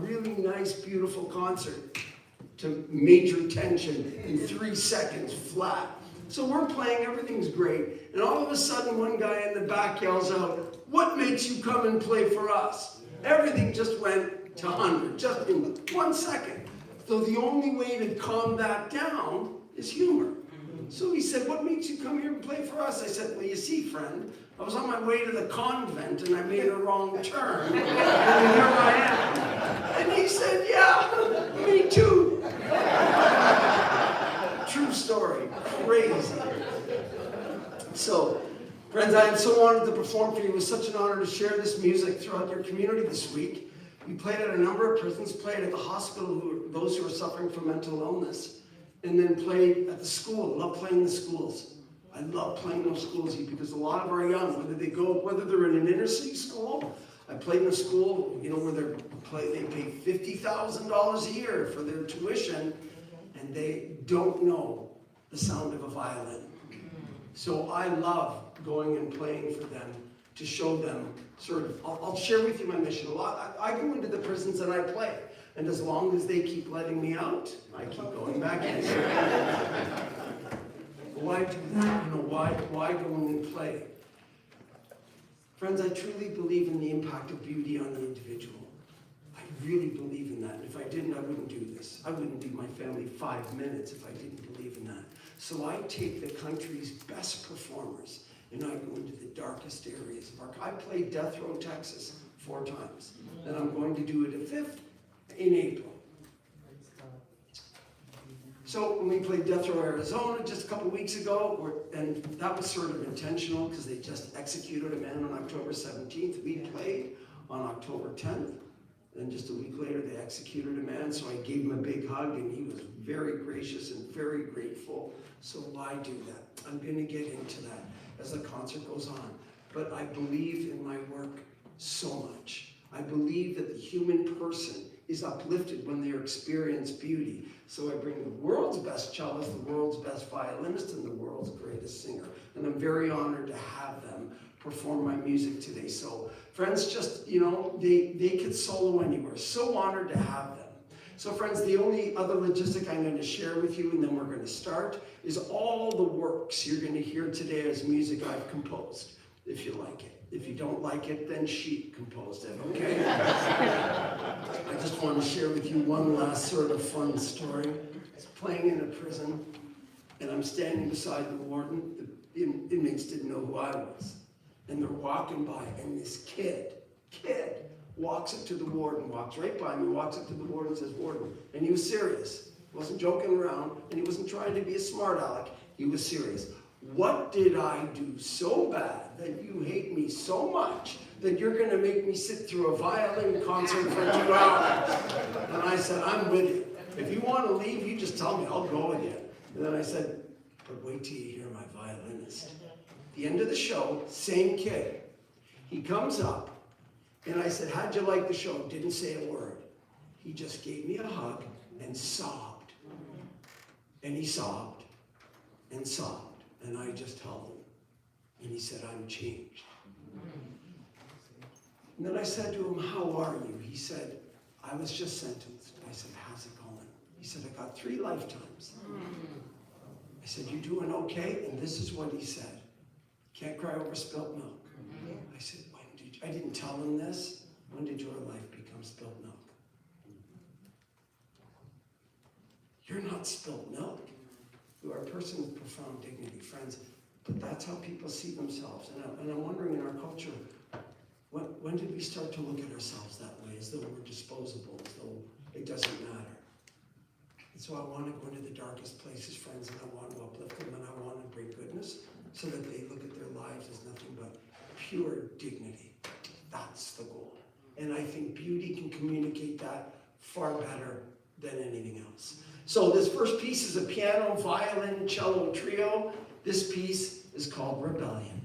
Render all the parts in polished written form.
really nice, beautiful concert to major tension in 3 seconds flat. So we're playing, everything's great, and all of a sudden one guy in the back yells out, "What makes you come and play for us?" Everything just went to 100, just in 1 second. So the only way to calm that down is humor. So he said, "What makes you come here and play for us?" I said, "Well, you see, friend, I was on my way to the convent and I made a wrong turn, and here I am." And he said, "Yeah, me too." True story, crazy. So, friends, I am so honored to perform for you. It was such an honor to share this music throughout your community this week. We played at a number of prisons, played at the hospital, those who are suffering from mental illness, and then played at the school. I love playing the schools. I love playing those schools because a lot of our young, whether they're in an inner city school, I played in a school, where they pay $50,000 a year for their tuition, and they don't know the sound of a violin. So I love going and playing for them to show them I'll share with you my mission. I go into the prisons and I play. And as long as they keep letting me out, I keep going back in. Why do that? Why go in and play? Friends, I truly believe in the impact of beauty on the individual. I really believe in that. And if I didn't, I wouldn't do this. I wouldn't give my family 5 minutes if I didn't believe in that. So I take the country's best performers and I go into the darkest areas of I played Death Row, Texas 4 times. And I'm going to do it a 5th in April. So when we played Death Row, Arizona just a couple weeks ago, and that was sort of intentional because they just executed a man on October 17th. We played on October 10th. And just a week later, they executed a man. So I gave him a big hug, and he was very gracious and very grateful. So why do that? I'm going to get into that as the concert goes on. But I believe in my work so much. I believe that the human person is uplifted when they experience beauty. So I bring the world's best cellist, the world's best violinist, and the world's greatest singer. And I'm very honored to have them perform my music today. So friends, they could solo anywhere. So honored to have them. So friends, the only other logistic I'm going to share with you, and then we're going to start, is all the works you're going to hear today as music I've composed, if you like it. If you don't like it, then she composed it, okay? I just want to share with you one last sort of fun story. I was playing in a prison, and I'm standing beside the warden. The inmates didn't know who I was. And they're walking by, and this kid walks up to the warden, walks right by me, walks up to the warden and says, "Warden," and he was serious. He wasn't joking around, and he wasn't trying to be a smart aleck. He was serious. "What did I do so bad that you hate me so much that you're going to make me sit through a violin concert for 2 hours?" And I said, "I'm with you. If you want to leave, you just tell me. I'll go with you." And then I said, "But wait till you hear my violinist." The end of the show, same kid. He comes up, and I said, "How'd you like the show?" Didn't say a word. He just gave me a hug and sobbed. And he sobbed and sobbed. And I just held him. And he said, "I'm changed." And then I said to him, "How are you?" He said, "I was just sentenced." I said, "How's it going?" He said, "I got 3 lifetimes." I said, "You doing okay?" And this is what he said. "Can't cry over spilt milk." I said, I didn't tell him this. "When did your life become spilt milk?" You're not spilt milk. You are a person with profound dignity, friends. But that's how people see themselves. And I'm wondering in our culture, when did we start to look at ourselves that way, as though we're disposable, as though it doesn't matter? And so I want to go into the darkest places, friends, and I want to uplift them, and I want to bring goodness so that they look at their lives as nothing but pure dignity. That's the goal. And I think beauty can communicate that far better than anything else. So this first piece is a piano, violin, cello trio. This piece is called Rebellion.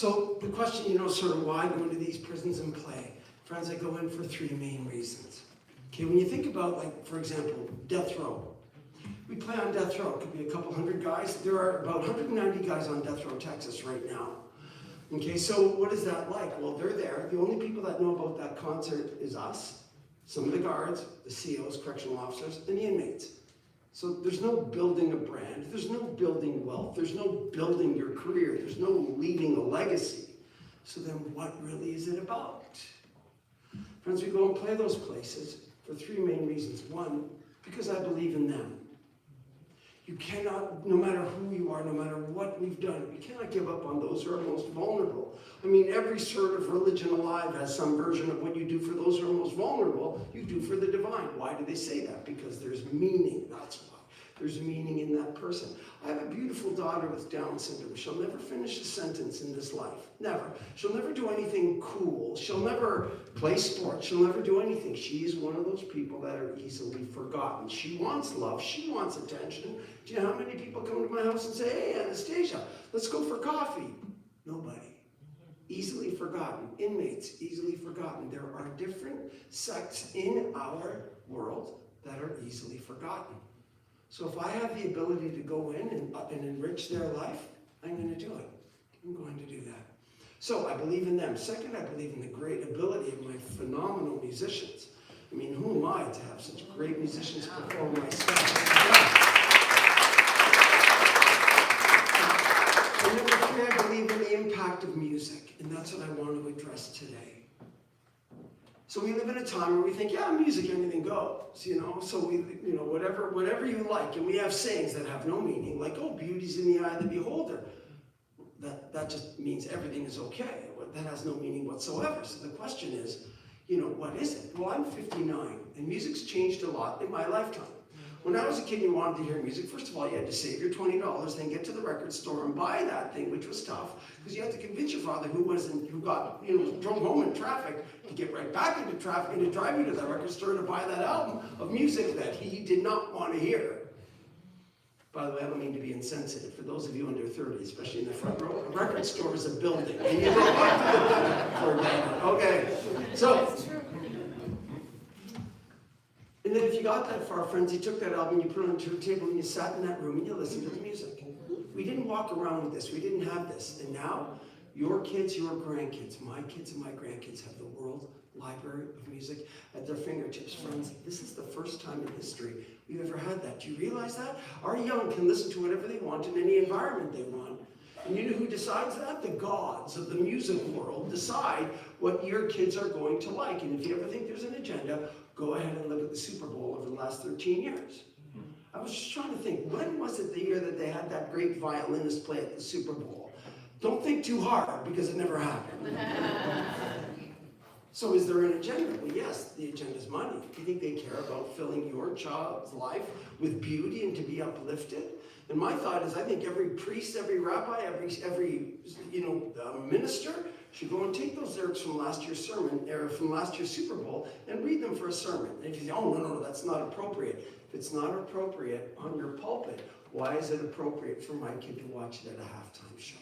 So the question, sort of why go into these prisons and play? Friends, I go in for three main reasons. Okay, when you think about, like, for example, death row. We play on death row. It could be a couple hundred guys. There are about 190 guys on death row, Texas right now. Okay, so what is that like? Well, they're there. The only people that know about that concert is us, some of the guards, the COs, correctional officers, and the inmates. So there's no building a brand. There's no building wealth. There's no building your career. There's no leaving a legacy. So then what really is it about? Friends, we go and play those places for three main reasons. One, because I believe in them. You cannot, no matter who you are, no matter what we've done, you cannot give up on those who are most vulnerable. I mean, every sort of religion alive has some version of what you do for those who are most vulnerable, you do for the divine. Why do they say that? Because there's meaning, that's why. There's meaning in that person. I have a beautiful daughter with Down syndrome. She'll never finish a sentence in this life. Never. She'll never do anything cool. She'll never play sports. She'll never do anything. She is one of those people that are easily forgotten. She wants love. She wants attention. Do you know how many people come to my house and say, hey, Anastasia, let's go for coffee? Nobody. Easily forgotten. Inmates, easily forgotten. There are different sects in our world that are easily forgotten. So if I have the ability to go in and enrich their life, I'm going to do it. I'm going to do that. So I believe in them. Second, I believe in the great ability of my phenomenal musicians. I mean, who am I to have such great musicians perform my stuff? And number three, I believe in the impact of music, and that's what I want to address today. So we live in a time where we think, yeah, music, anything goes, So we, whatever you like, and we have sayings that have no meaning, like, oh, beauty's in the eye of the beholder. That just means everything is okay. That has no meaning whatsoever. So the question is, what is it? Well, I'm 59, and music's changed a lot in my lifetime. When I was a kid and you wanted to hear music, first of all, you had to save your $20, then get to the record store and buy that thing, which was tough, because you had to convince your father who drove home in traffic to get right back into traffic and to drive you to the record store to buy that album of music that he did not want to hear. By the way, I don't mean to be insensitive. For those of you under 30, especially in the front row, a record store is a building, and you don't want to for that. Okay, so. And then if you got that far, friends, you took that album, you put it on your table, and you sat in that room, and you listened to the music. We didn't walk around with this. We didn't have this. And now, your kids, your grandkids, my kids and my grandkids have the World Library of Music at their fingertips. Friends, this is the first time in history we've ever had that. Do you realize that? Our young can listen to whatever they want in any environment they want. And you know who decides that? The gods of the music world decide what your kids are going to like. And if you ever think there's an agenda, go ahead and look at the Super Bowl over the last 13 years. I was just trying to think, when was it the year that they had that great violinist play at the Super Bowl? Don't think too hard, because it never happened. So is there an agenda? Well, yes, the agenda is money. Do you think they care about filling your child's life with beauty and to be uplifted? And my thought is, I think every priest, every rabbi, every minister should go and take those lyrics from last year's sermon, or from last year's Super Bowl, and read them for a sermon. And if you say, oh, no, that's not appropriate. If it's not appropriate on your pulpit, why is it appropriate for my kid to watch it at a halftime show?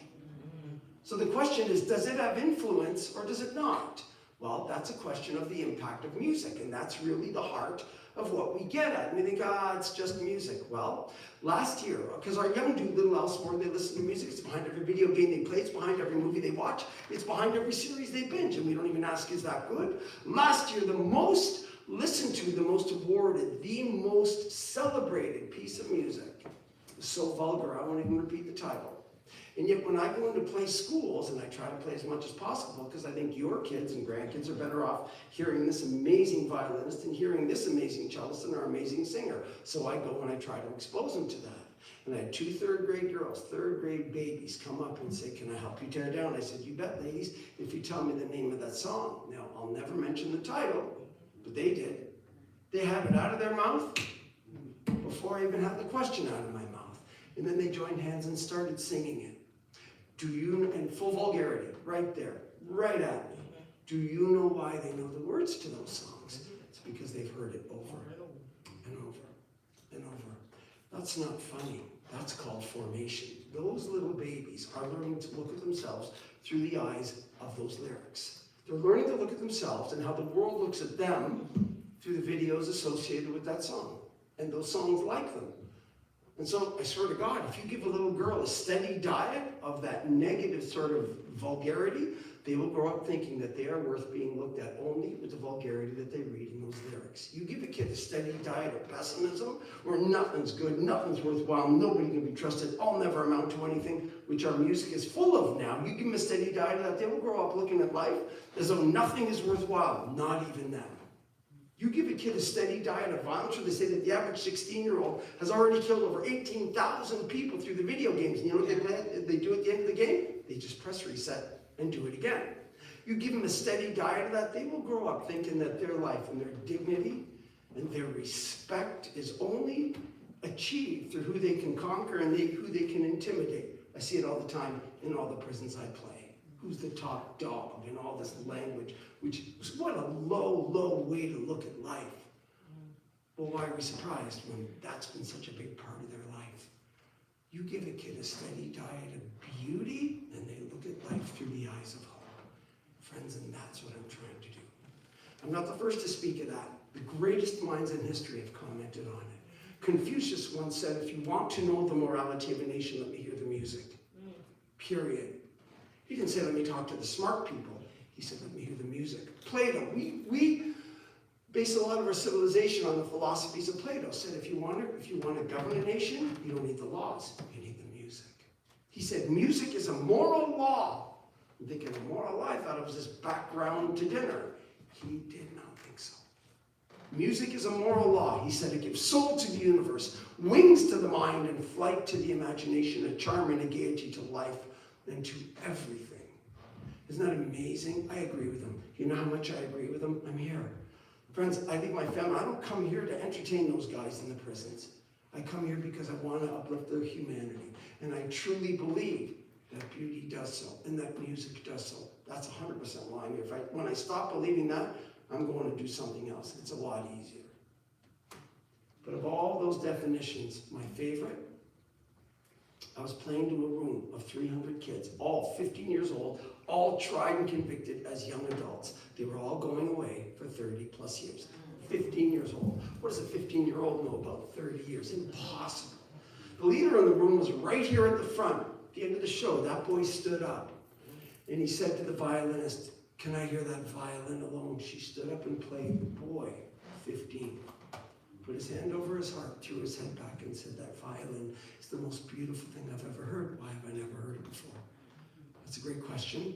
So the question is, does it have influence or does it not? Well, that's a question of the impact of music, and that's really the heart of what we get at. And we think, it's just music. Well, last year, because our young do little else more than they listen to music. It's behind every video game they play. It's behind every movie they watch. It's behind every series they binge. And we don't even ask, is that good? Last year, the most listened to, the most awarded, the most celebrated piece of music was so vulgar, I won't even repeat the title. And yet when I go into play schools, and I try to play as much as possible, because I think your kids and grandkids are better off hearing this amazing violinist and hearing this amazing cellist and our amazing singer. So I go and I try to expose them to that. And I had 2 third-grade girls, third-grade babies, come up and say, can I help you tear down? I said, you bet, ladies, if you tell me the name of that song. Now, I'll never mention the title, but they did. They had it out of their mouth before I even had the question out of my mouth. And then they joined hands and started singing it. Do you, in full vulgarity, right there, right at me, do you know why they know the words to those songs? It's because they've heard it over and over and over. That's not funny. That's called formation. those little babies are learning to look at themselves through the eyes of those lyrics. They're learning to look at themselves and how the world looks at them through the videos associated with that song, and those songs like them. And so, I swear to God, if you give a little girl a steady diet of that negative sort of vulgarity, they will grow up thinking that they are worth being looked at only with the vulgarity that they read in those lyrics. You give a kid a steady diet of pessimism, where nothing's good, nothing's worthwhile, nobody can be trusted, I'll never amount to anything, which our music is full of now. You give them a steady diet of that, they will grow up looking at life as though nothing is worthwhile, not even them. You give a kid a steady diet of violence, where they say that the average 16-year-old has already killed over 18,000 people through the video games. And you know what they do at the end of the game? They just press reset and do it again. You give them a steady diet of that, they will grow up thinking that their life and their dignity and their respect is only achieved through who they can conquer and who they can intimidate. I see it all the time in all the prisons I play. Who's the top dog in all this language? Which, what a low way to look at life. Well, why are we surprised when that's been such a big part of their life? You give a kid a steady diet of beauty, and they look at life through the eyes of hope. Friends, and that's what I'm trying to do. I'm not the first to speak of that. The greatest minds in history have commented on it. Confucius once said, if you want to know the morality of a nation, let me hear the music. Period. He didn't say, let me talk to the smart people. He said, let me hear the music. Plato, we base a lot of our civilization on the philosophies of Plato. Said, if you want to govern a nation, you don't need the laws, you need the music. He said, music is a moral law. I'm thinking, a moral law? I thought it was just background to dinner. He did not think so. Music is a moral law. He said, it gives soul to the universe, wings to the mind, and flight to the imagination, a charm and a gaiety to life and to everything. Isn't that amazing? I agree with him. You know how much I agree with him? I'm here. Friends, I leave my family. I don't come here to entertain those guys in the prisons. I come here because I want to uplift their humanity. And I truly believe that beauty does so, and that music does so. That's 100% lying here. When I stop believing that, I'm going to do something else. It's a lot easier. But of all those definitions, my favorite, I was playing to a room of 300 kids, all 15 years old, all tried and convicted as young adults. They were all going away for 30 plus years. 15 years old. What does a 15-year-old know about 30 years? Impossible. The leader in the room was right here at the front. At the end of the show, that boy stood up. And he said to the violinist, can I hear that violin alone? She stood up and played. The boy, 15, put his hand over his heart, threw his head back and said, that violin is the most beautiful thing I've ever heard. Why have I never heard it before? That's a great question.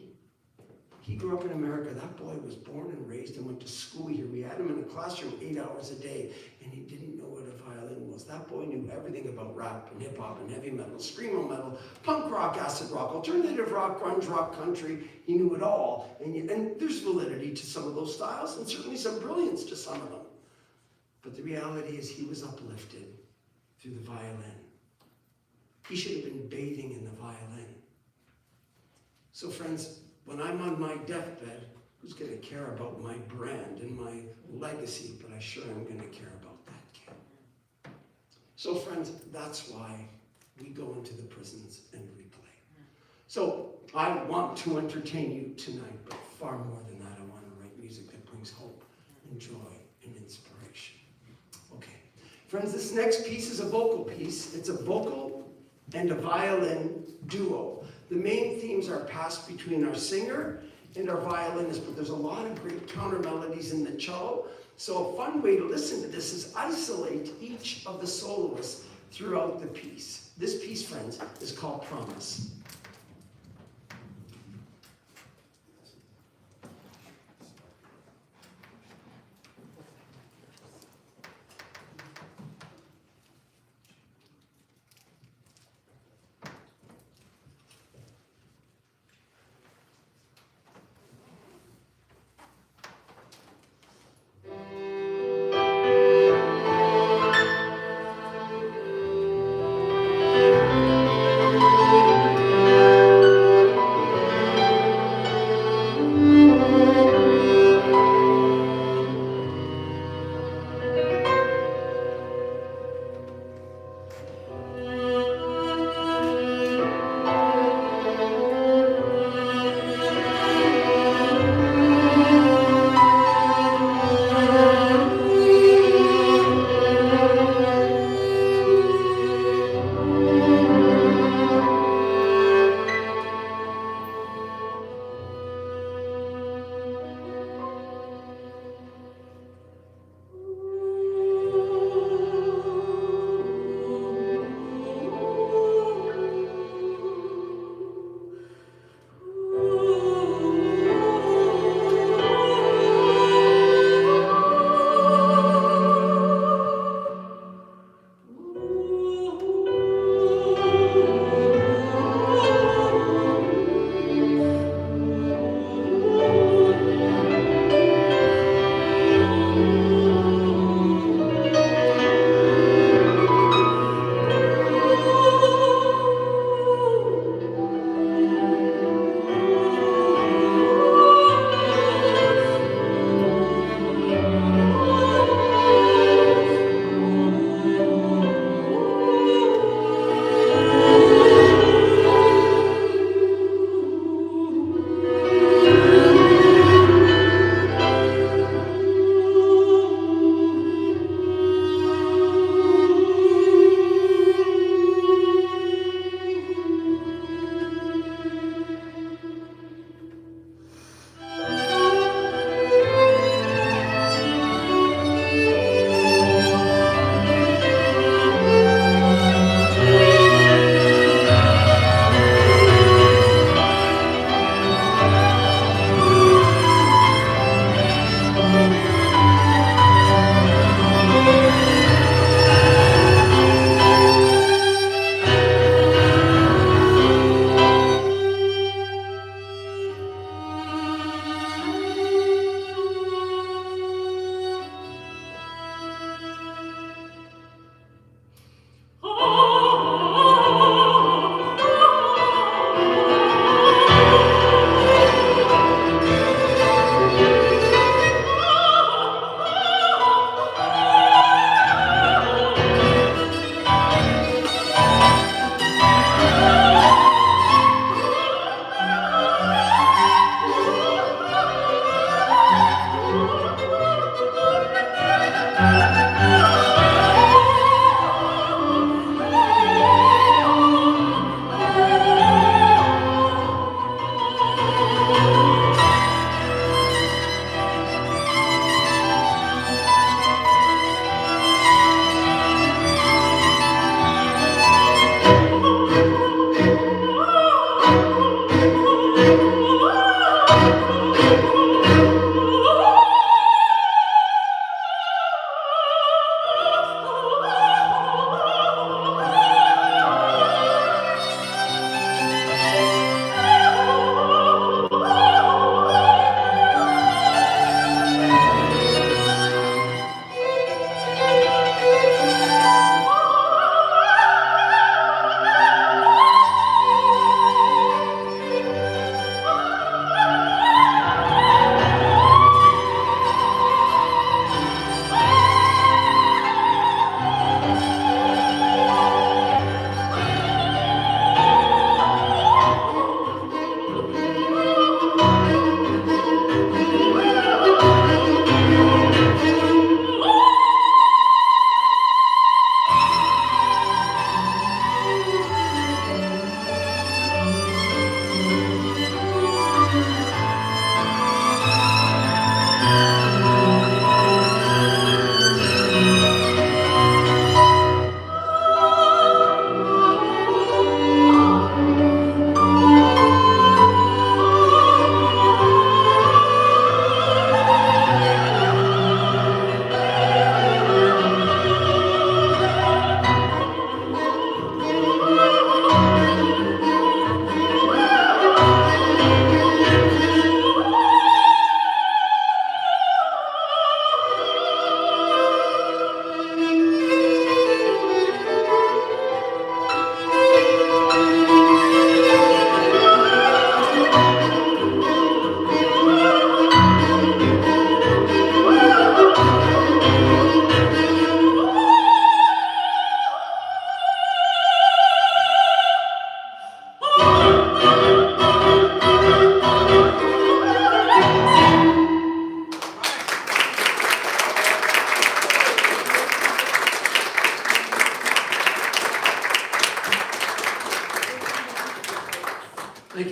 He grew up in America. That boy was born and raised and went to school here. We had him in a classroom 8 hours a day, and he didn't know what a violin was. That boy knew everything about rap and hip-hop and heavy metal, screamo metal, punk rock, acid rock, alternative rock, grunge rock, country. He knew it all. And there's validity to some of those styles, and certainly some brilliance to some of them. But the reality is he was uplifted through the violin. He should have been bathing in the violin. So friends, when I'm on my deathbed, who's going to care about my brand and my legacy? But I sure am going to care about that kid. So friends, that's why we go into the prisons and we play. So I want to entertain you tonight, but far more than that, I want to write music that brings hope and joy and inspiration. Okay. Friends, this next piece is a vocal piece. It's a vocal and a violin duo. The main themes are passed between our singer and our violinist, but there's a lot of great counter melodies in the cello. So a fun way to listen to this is isolate each of the soloists throughout the piece. This piece, friends, is called Promise.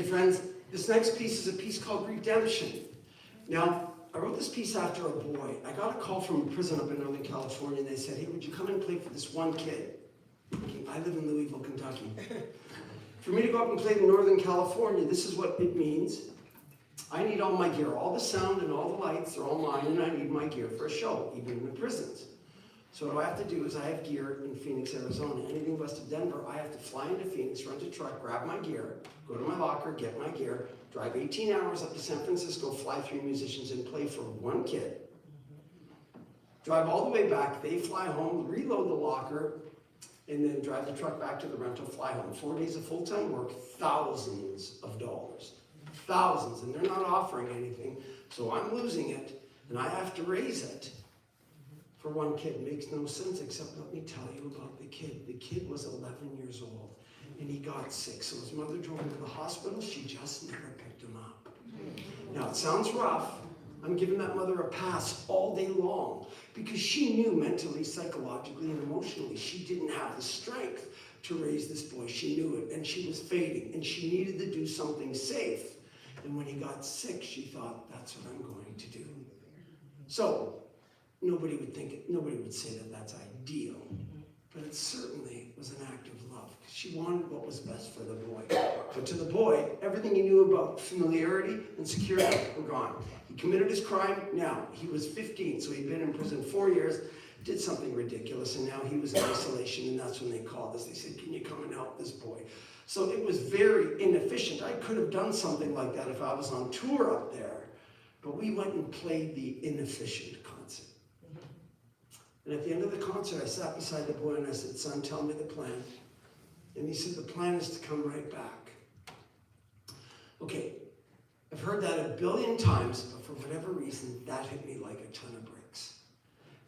Okay, friends, this next piece is a piece called Redemption. Now, I wrote this piece after a boy. I got a call from a prison up in Northern California, and they said, hey, would you come and play for this one kid? I live in Louisville, Kentucky. For me to go up and play in Northern California, this is what it means. I need all my gear. All the sound and all the lights are all mine, and I need my gear for a show, even in the prisons. So what I have to do is I have gear in Phoenix, Arizona. Anything west of Denver, I have to fly into Phoenix, rent a truck, grab my gear, go to my locker, get my gear, drive 18 hours up to San Francisco, fly 3 musicians, and play for one kid. Drive all the way back, they fly home, reload the locker, and then drive the truck back to the rental, fly home. 4 days of full-time work, thousands of dollars. Thousands, and they're not offering anything, so I'm losing it, and I have to raise it. For one kid, it makes no sense, except let me tell you about the kid. The kid was 11 years old, and he got sick, so his mother drove him to the hospital. She just never picked him up. Now, it sounds rough. I'm giving that mother a pass all day long, because she knew mentally, psychologically, and emotionally, she didn't have the strength to raise this boy. She knew it, and she was fading, and she needed to do something safe. And when he got sick, she thought, that's what I'm going to do. So, nobody would say that that's ideal, but it certainly was an act of love. She wanted what was best for the boy. But to the boy, everything he knew about familiarity and security were gone. He committed his crime. Now, he was 15, so he'd been in prison 4 years, did something ridiculous, and now he was in isolation, and that's when they called us. They said, can you come and help this boy? So it was very inefficient. I could have done something like that if I was on tour up there, but we went and played the inefficient concert. And at the end of the concert, I sat beside the boy and I said, son, tell me the plan. And he said, the plan is to come right back. Okay, I've heard that a billion times, but for whatever reason, that hit me like a ton of bricks.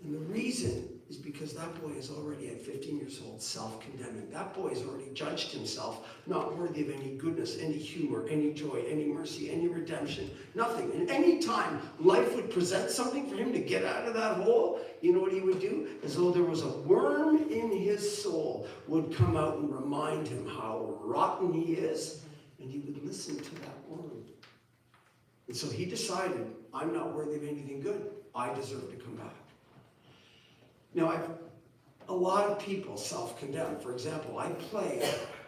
And the reason is because that boy is already at 15 years old self-condemning. That boy has already judged himself not worthy of any goodness, any humor, any joy, any mercy, any redemption, nothing. And any time life would present something for him to get out of that hole, you know what he would do? As though there was a worm in his soul would come out and remind him how rotten he is, and he would listen to that worm. And so he decided, I'm not worthy of anything good. I deserve to come back. Now, a lot of people self-condemn. For example, I play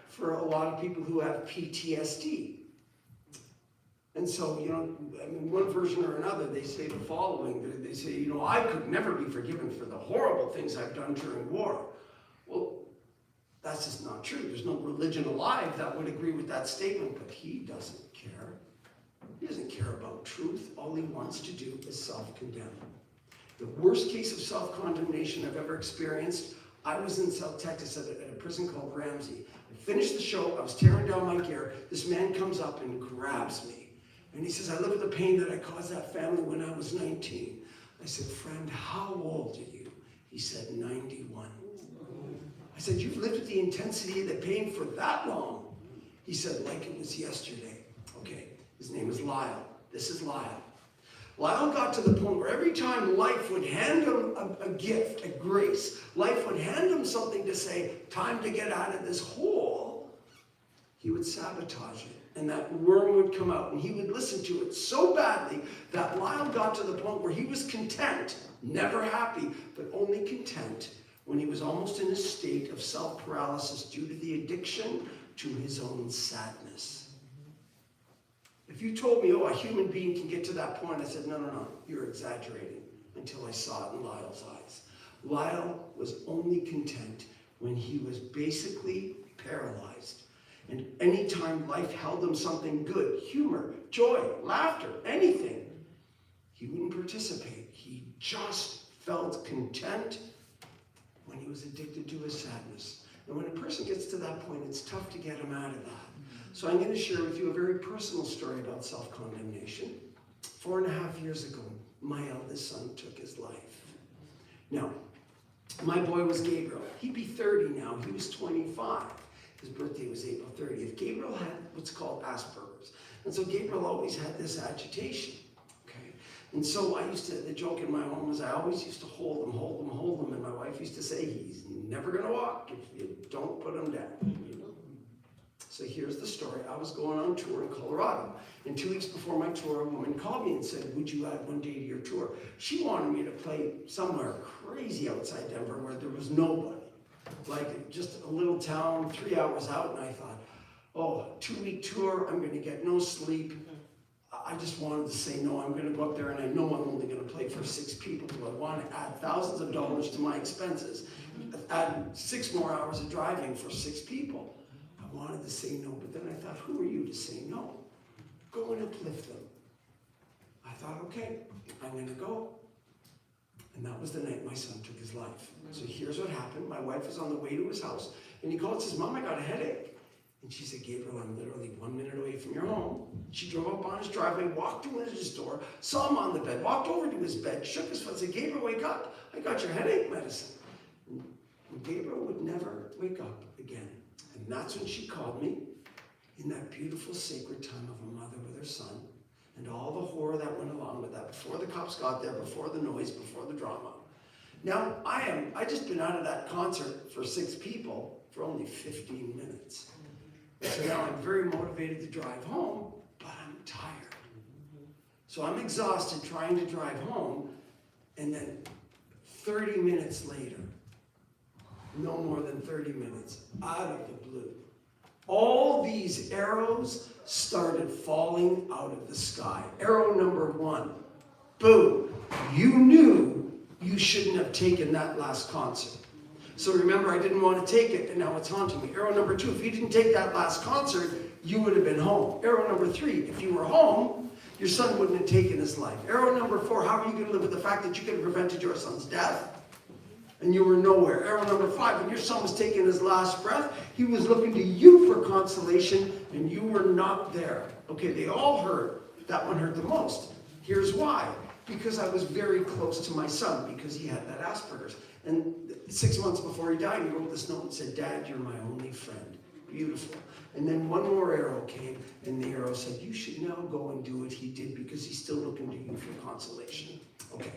for a lot of people who have PTSD. And so, you know, I mean, one version or another, they say the following. They say, you know, I could never be forgiven for the horrible things I've done during war. Well, that's just not true. There's no religion alive that would agree with that statement, but he doesn't care. He doesn't care about truth. All he wants to do is self-condemn. The worst case of self-condemnation I've ever experienced, I was in South Texas at a prison called Ramsey. I finished the show, I was tearing down my gear. This man comes up and grabs me. And he says, I live with the pain that I caused that family when I was 19. I said, friend, how old are you? He said, 91. I said, you've lived with the intensity of the pain for that long? He said, like it was yesterday. Okay, his name is Lyle. This is Lyle. Lyle got to the point where every time life would hand him a gift, a grace, life would hand him something to say, time to get out of this hole, he would sabotage it. And that worm would come out, and he would listen to it so badly that Lyle got to the point where he was content, never happy, but only content when he was almost in a state of self-paralysis due to the addiction to his own sadness. If you told me, oh, a human being can get to that point, I said, no, no, no, you're exaggerating, until I saw it in Lyle's eyes. Lyle was only content when he was basically paralyzed. And anytime life held him something good, humor, joy, laughter, anything, he wouldn't participate. He just felt content when he was addicted to his sadness. And when a person gets to that point, it's tough to get him out of that. So I'm going to share with you a very personal story about self-condemnation. 4.5 years ago, my eldest son took his life. Now, my boy was Gabriel. He'd be 30 now. He was 25. His birthday was April 30th. Gabriel had what's called Asperger's. And so Gabriel always had this agitation. Okay? And so the joke in my home was I always used to hold him. And my wife used to say, he's never going to walk if you don't put him down. So here's the story. I was going on tour in Colorado. And 2 weeks before my tour, a woman called me and said, would you add one day to your tour? She wanted me to play somewhere crazy outside Denver where there was nobody. Like just a little town, 3 hours out. And I thought, oh, 2-week tour, I'm going to get no sleep. I just wanted to say no. I'm going to go up there and I know I'm only going to play for 6 people. Do I want to add thousands of dollars to my expenses? Add 6 more hours of driving for 6 people? I wanted to say no, but then I thought, who are you to say no? Go and uplift them. I thought, okay, I'm going to go. And that was the night my son took his life. So here's what happened. My wife was on the way to his house, and he called and says, Mom, I got a headache. And she said, Gabriel, I'm literally 1 minute away from your home. She drove up on his driveway, walked to his door, saw him on the bed, walked over to his bed, shook his foot, and said, Gabriel, wake up. I got your headache medicine. And Gabriel would never wake up again. And that's when she called me in that beautiful sacred time of a mother with her son and all the horror that went along with that before the cops got there, before the noise, before the drama. Now, I just been out of that concert for 6 people for only 15 minutes. So now I'm very motivated to drive home, but I'm tired. So I'm exhausted trying to drive home, and then 30 minutes later, no more than 30 minutes, out of the blue, all these arrows started falling out of the sky. Arrow number 1, boom. You knew you shouldn't have taken that last concert. So remember, I didn't want to take it, and now it's haunting me. Arrow number 2, if you didn't take that last concert, you would have been home. Arrow number 3, if you were home, your son wouldn't have taken his life. Arrow number 4, how are you going to live with the fact that you could have prevented your son's death? And you were nowhere. Arrow number 5, when your son was taking his last breath, he was looking to you for consolation, and you were not there. Okay, they all hurt. That one hurt the most. Here's why. Because I was very close to my son, because he had that Asperger's. And 6 months before he died, he wrote this note and said, Dad, you're my only friend. Beautiful. And then one more arrow came, and the arrow said, you should now go and do what he did, because he's still looking to you for consolation. Okay.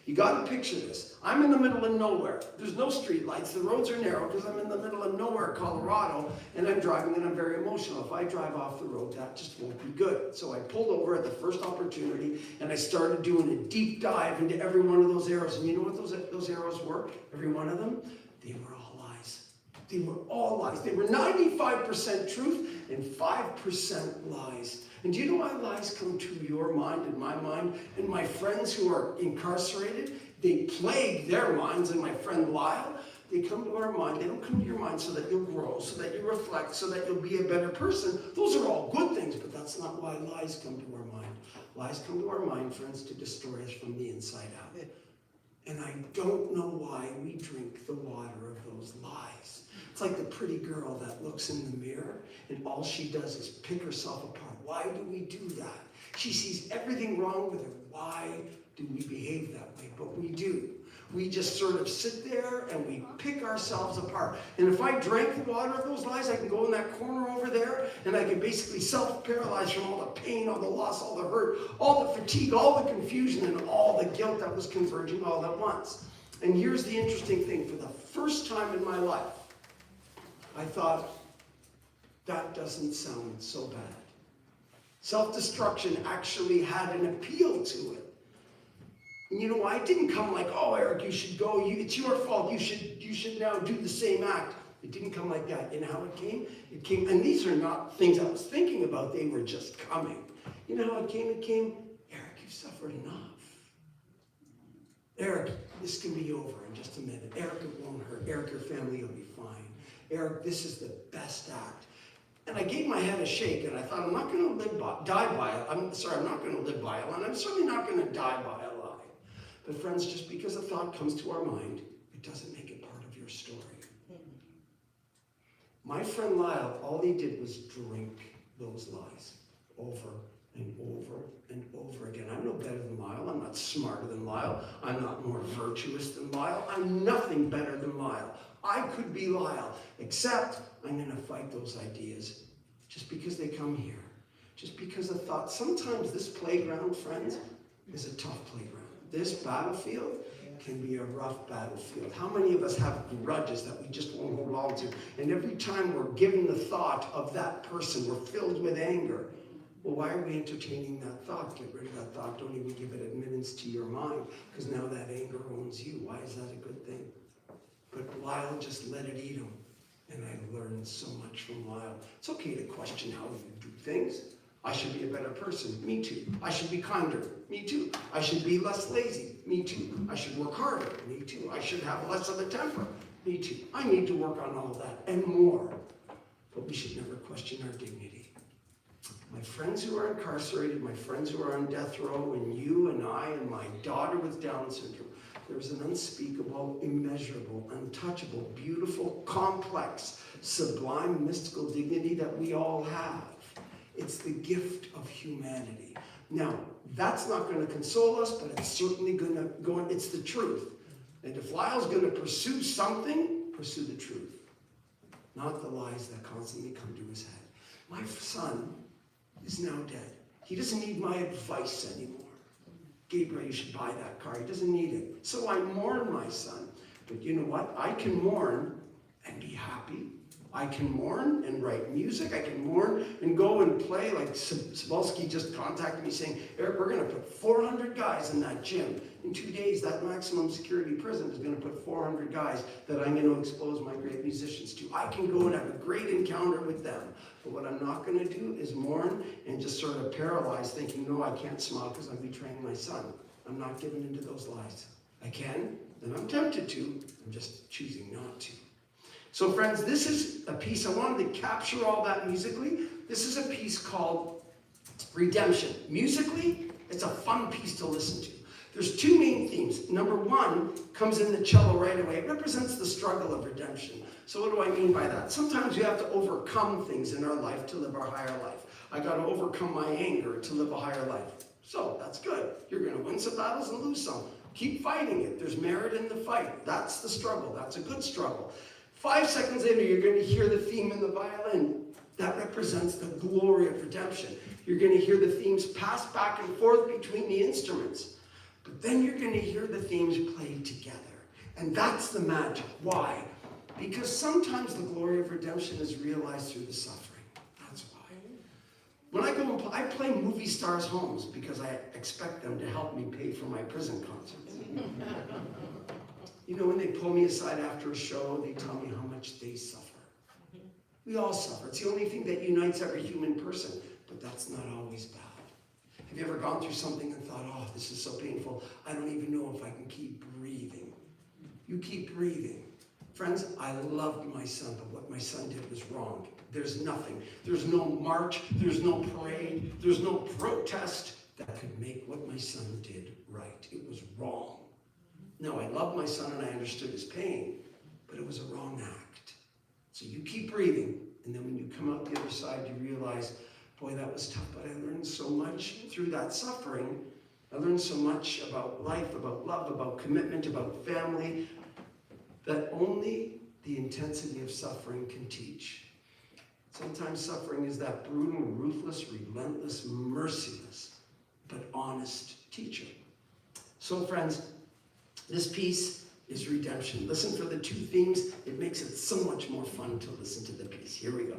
You got to picture this. I'm in the middle of nowhere. There's no street lights. The roads are narrow because I'm in the middle of nowhere, Colorado, and I'm driving and I'm very emotional. If I drive off the road, that just won't be good. So I pulled over at the first opportunity and I started doing a deep dive into every one of those arrows. And you know what those arrows were? Every one of them? They were all lies. They were all lies. They were 95% truth and 5% lies. And do you know why lies come to your mind and my mind and my friends who are incarcerated? They plague their minds, and my friend Lyle, they come to our mind. They don't come to your mind so that you'll grow, so that you reflect, so that you'll be a better person. Those are all good things, but that's not why lies come to our mind. Lies come to our mind, friends, to destroy us from the inside out. And I don't know why we drink the water of those lies. It's like the pretty girl that looks in the mirror and all she does is pick herself apart. Why do we do that? She sees everything wrong with her. Why do we behave that way? But we do. We just sort of sit there and we pick ourselves apart. And if I drank the water of those lies, I can go in that corner over there and I can basically self-paralyze from all the pain, all the loss, all the hurt, all the fatigue, all the confusion, and all the guilt that was converging all at once. And here's the interesting thing. For the first time in my life, I thought, that doesn't sound so bad. Self-destruction actually had an appeal to it. And you know why? It didn't come like, oh, Eric, you should go. It's your fault. You should now do the same act. It didn't come like that. You know how it came? It came, and these are not things I was thinking about. They were just coming. You know how it came? It came, Eric, you've suffered enough. Eric, this can be over in just a minute. Eric, it won't hurt. Eric, your family will be fine. Eric, this is the best act. And I gave my head a shake, and I thought, I'm not going to die by it. I'm not going to live by it, and I'm certainly not going to die by a lie. But friends, just because a thought comes to our mind, it doesn't make it part of your story. My friend Lyle, all he did was drink those lies over and over and over again. I'm no better than Lyle. I'm not smarter than Lyle. I'm not more virtuous than Lyle. I'm nothing better than Lyle. I could be Lyle, except I'm going to fight those ideas just because they come here. Just because of thought. Sometimes this playground, friends, is a tough playground. This battlefield can be a rough battlefield. How many of us have grudges that we just won't hold on to? And every time we're given the thought of that person, we're filled with anger. Well, why are we entertaining that thought? Get rid of that thought. Don't even give it admittance to your mind, because now that anger owns you. Why is that a good thing? But Lyle just let it eat him. And I learned so much from Lyle. It's okay to question how you do things. I should be a better person. Me too. I should be kinder. Me too. I should be less lazy. Me too. I should work harder. Me too. I should have less of a temper. Me too. I need to work on all that and more. But we should never question our dignity. My friends who are incarcerated, my friends who are on death row, and you and I and my daughter with Down syndrome, there's an unspeakable, immeasurable, untouchable, beautiful, complex, sublime, mystical dignity that we all have. It's the gift of humanity. Now, that's not going to console us, but it's certainly going to go, it's the truth. And if Lyle's going to pursue something, pursue the truth, not the lies that constantly come to his head. My son is now dead. He doesn't need my advice anymore. Gabriel, you should buy that car. He doesn't need it. So I mourn my son. But you know what? I can mourn and be happy. I can mourn and write music. I can mourn and go and play. Like Zfbcct just contacted me saying, Eric, we're going to put 400 guys in that gym. In 2 days, that maximum security prison is going to put 400 guys that I'm going to expose my great musicians to. I can go and have a great encounter with them. But what I'm not going to do is mourn and just sort of paralyze, thinking, no, I can't smile because I'm betraying my son. I'm not giving into those lies. I can, and I'm tempted to. I'm just choosing not to. So friends, this is a piece, I wanted to capture all that musically. This is a piece called Redemption. Musically, it's a fun piece to listen to. There's two main themes. Number one comes in the cello right away. It represents the struggle of redemption. So what do I mean by that? Sometimes we have to overcome things in our life to live our higher life. I got to overcome my anger to live a higher life. So that's good. You're going to win some battles and lose some. Keep fighting it. There's merit in the fight. That's the struggle. That's a good struggle. 5 seconds later, you're going to hear the theme in the violin. That represents the glory of redemption. You're going to hear the themes pass back and forth between the instruments. But then you're going to hear the themes played together. And that's the magic. Why? Because sometimes the glory of redemption is realized through the suffering. That's why. When I go and I play movie stars' homes because I expect them to help me pay for my prison concerts. You know, when they pull me aside after a show, they tell me how much they suffer. We all suffer. It's the only thing that unites every human person, but that's not always bad. Have you ever gone through something and thought, oh, this is so painful, I don't even know if I can keep breathing? You keep breathing. Friends, I loved my son, but what my son did was wrong. There's nothing. There's no march, there's no parade, there's no protest that could make what my son did right. It was wrong. No, I loved my son and I understood his pain, but it was a wrong act. So you keep breathing, and then when you come out the other side, you realize, boy, that was tough, but I learned so much through that suffering. I learned so much about life, about love, about commitment, about family, that only the intensity of suffering can teach. Sometimes suffering is that brutal, ruthless, relentless, merciless, but honest teacher. So friends, this piece is redemption. Listen for the two themes. It makes it so much more fun to listen to the piece. Here we go.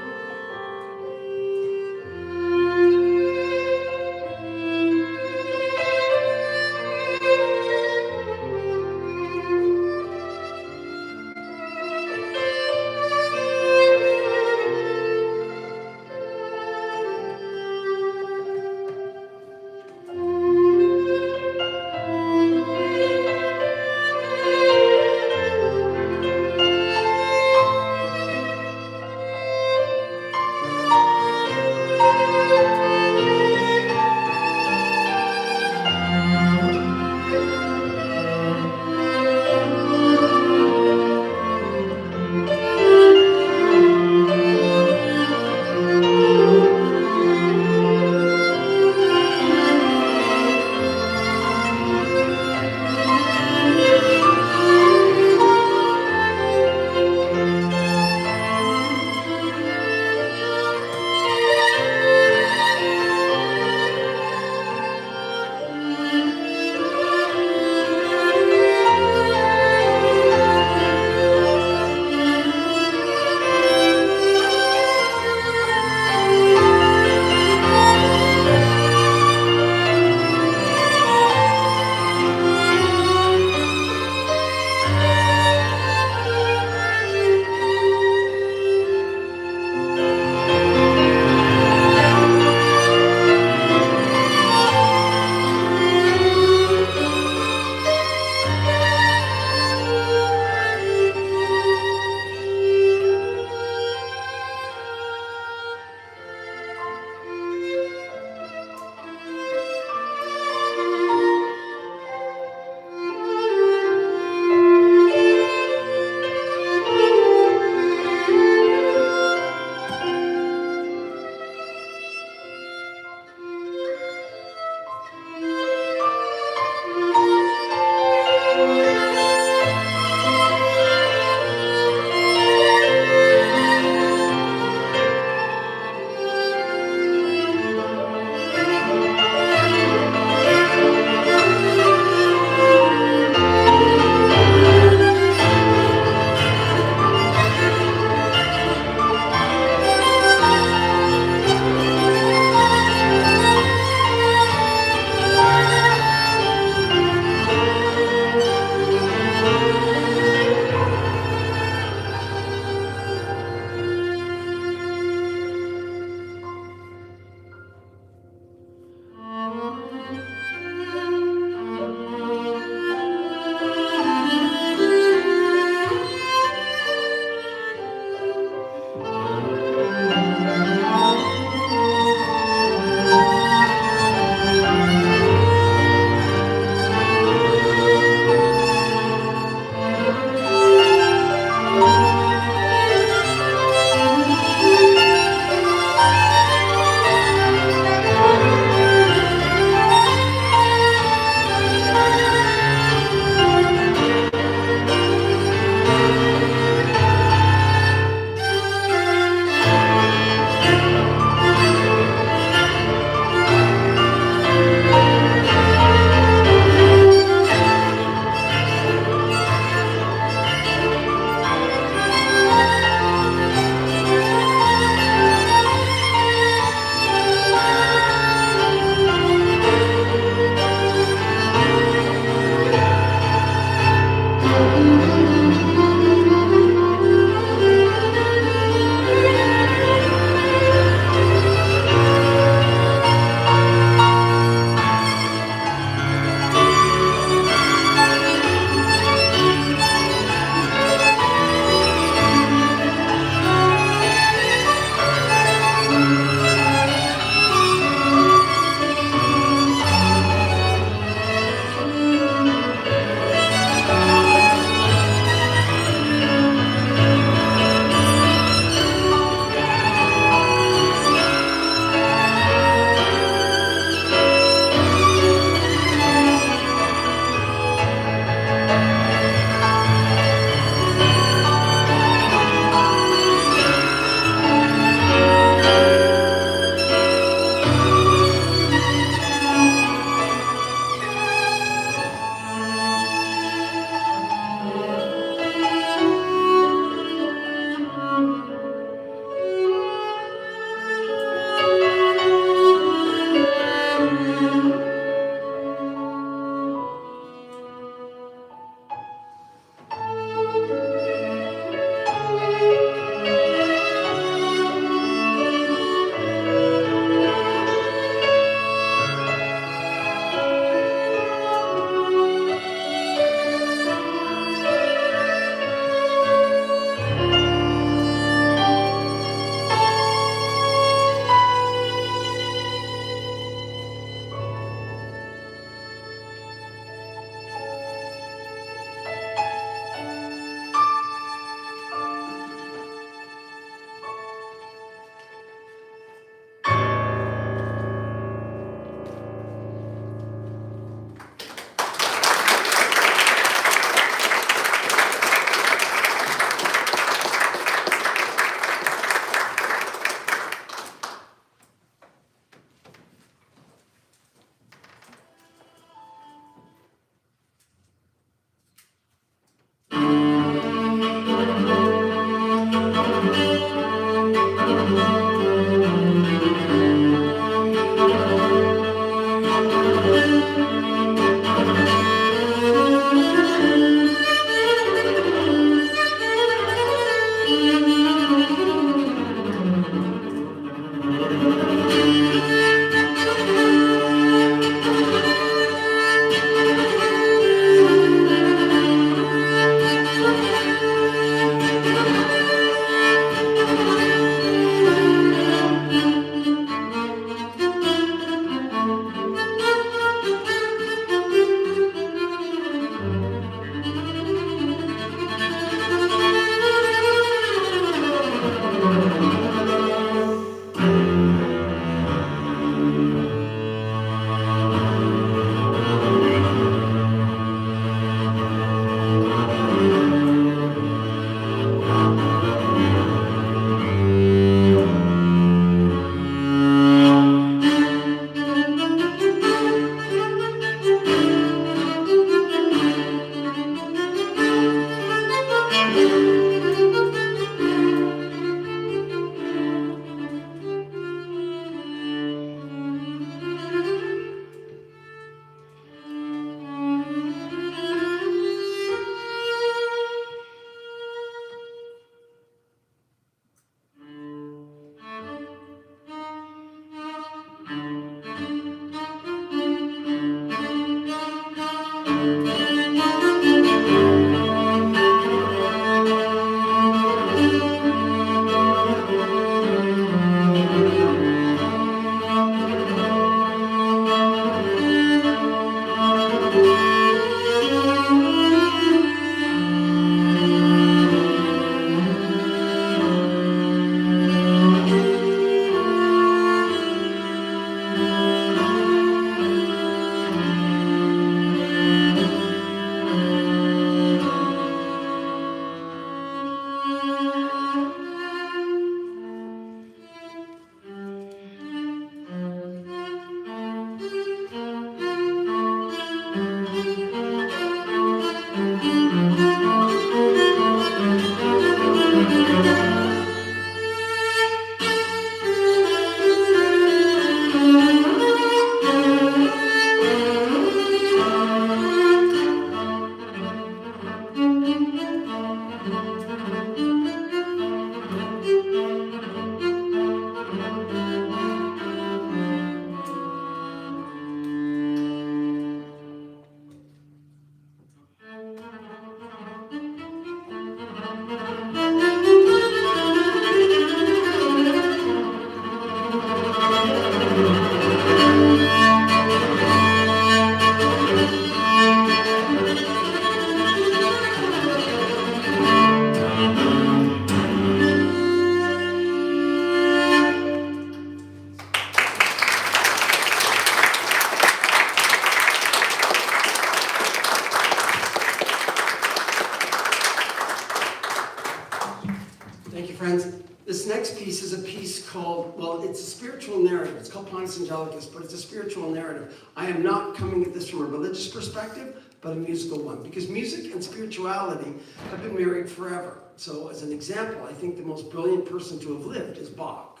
Thank you, friends. This next piece is a piece called, well, it's a spiritual narrative. It's called Pontus Angelicus, but it's a spiritual narrative. I am not coming at this from a religious perspective, but a musical one, because music and spirituality have been married forever. So as an example, I think the most brilliant person to have lived is Bach.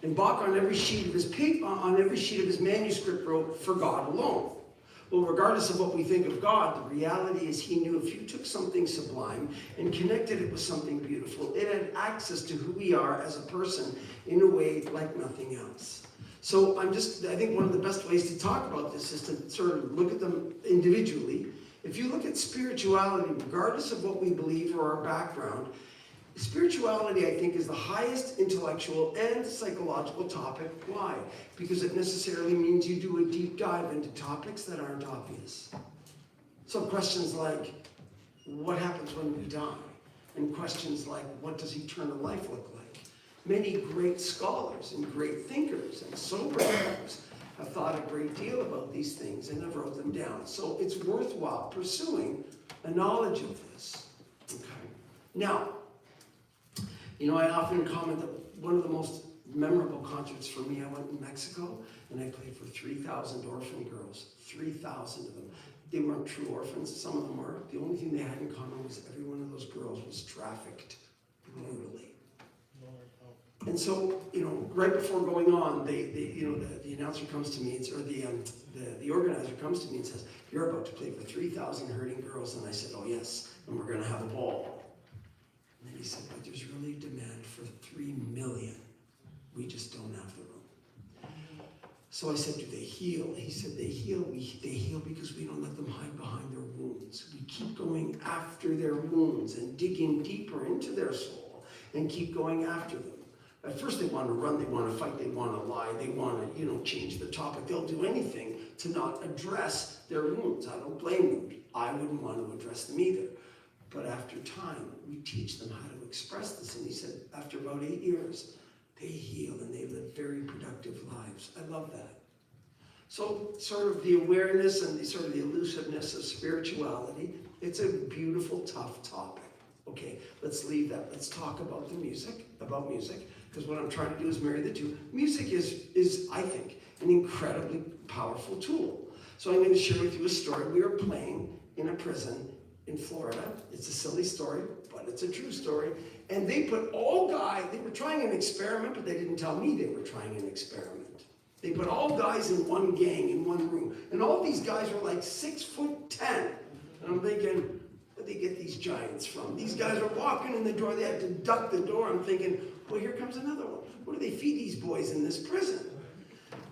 And Bach, on every sheet of his manuscript, wrote, "For God alone." Well, regardless of what we think of God, the reality is he knew if you took something sublime and connected it with something beautiful, it had access to who we are as a person in a way like nothing else. So I think one of the best ways to talk about this is to sort of look at them individually. If you look at spirituality, regardless of what we believe or our background, spirituality, I think, is the highest intellectual and psychological topic. Why? Because it necessarily means you do a deep dive into topics that aren't obvious. So questions like, what happens when we die? And questions like, what does eternal life look like? Many great scholars and great thinkers and sober thinkers have thought a great deal about these things and have wrote them down. So it's worthwhile pursuing a knowledge of this. Okay. Now, I often comment that one of the most memorable concerts for me, I went in Mexico and I played for 3,000 orphan girls, 3,000 of them. They weren't true orphans, some of them were. The only thing they had in common was every one of those girls was trafficked brutally. And so, right before going on, the announcer comes to me, or the organizer comes to me and says, "You're about to play for 3,000 hurting girls." And I said, "Oh yes, and we're going to have a ball." And then he said, "But there's really demand for 3 million. We just don't have the room." So I said, "Do they heal?" He said, "They heal. They heal because we don't let them hide behind their wounds. We keep going after their wounds and digging deeper into their soul and keep going after them. At first they want to run, they want to fight, they want to lie, they want to, change the topic. They'll do anything to not address their wounds. I don't blame them. I wouldn't want to address them either. But after time, we teach them how to express this." And he said, after about 8 years, they heal and they live very productive lives. I love that. So sort of the awareness and the elusiveness of spirituality, it's a beautiful, tough topic. Okay, let's leave that. Let's talk about music, because what I'm trying to do is marry the two. Music is, I think, an incredibly powerful tool. So I'm going to share with you a story. We were playing in a prison in Florida. It's a silly story, but it's a true story. And they put they were trying an experiment, but they didn't tell me they were trying an experiment. They put all guys in one gang, in one room. And all these guys were like 6'10". And I'm thinking, where'd they get these giants from? These guys are walking in the door. They had to duck the door. I'm thinking, well, here comes another one. What do they feed these boys in this prison?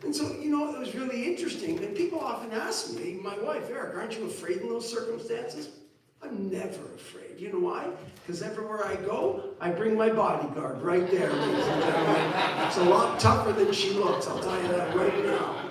And so, it was really interesting. And people often ask me, my wife, Eric, aren't you afraid in those circumstances? I'm never afraid. You know why? Because everywhere I go, I bring my bodyguard right there, ladies and gentlemen. It's a lot tougher than she looks, I'll tell you that right now.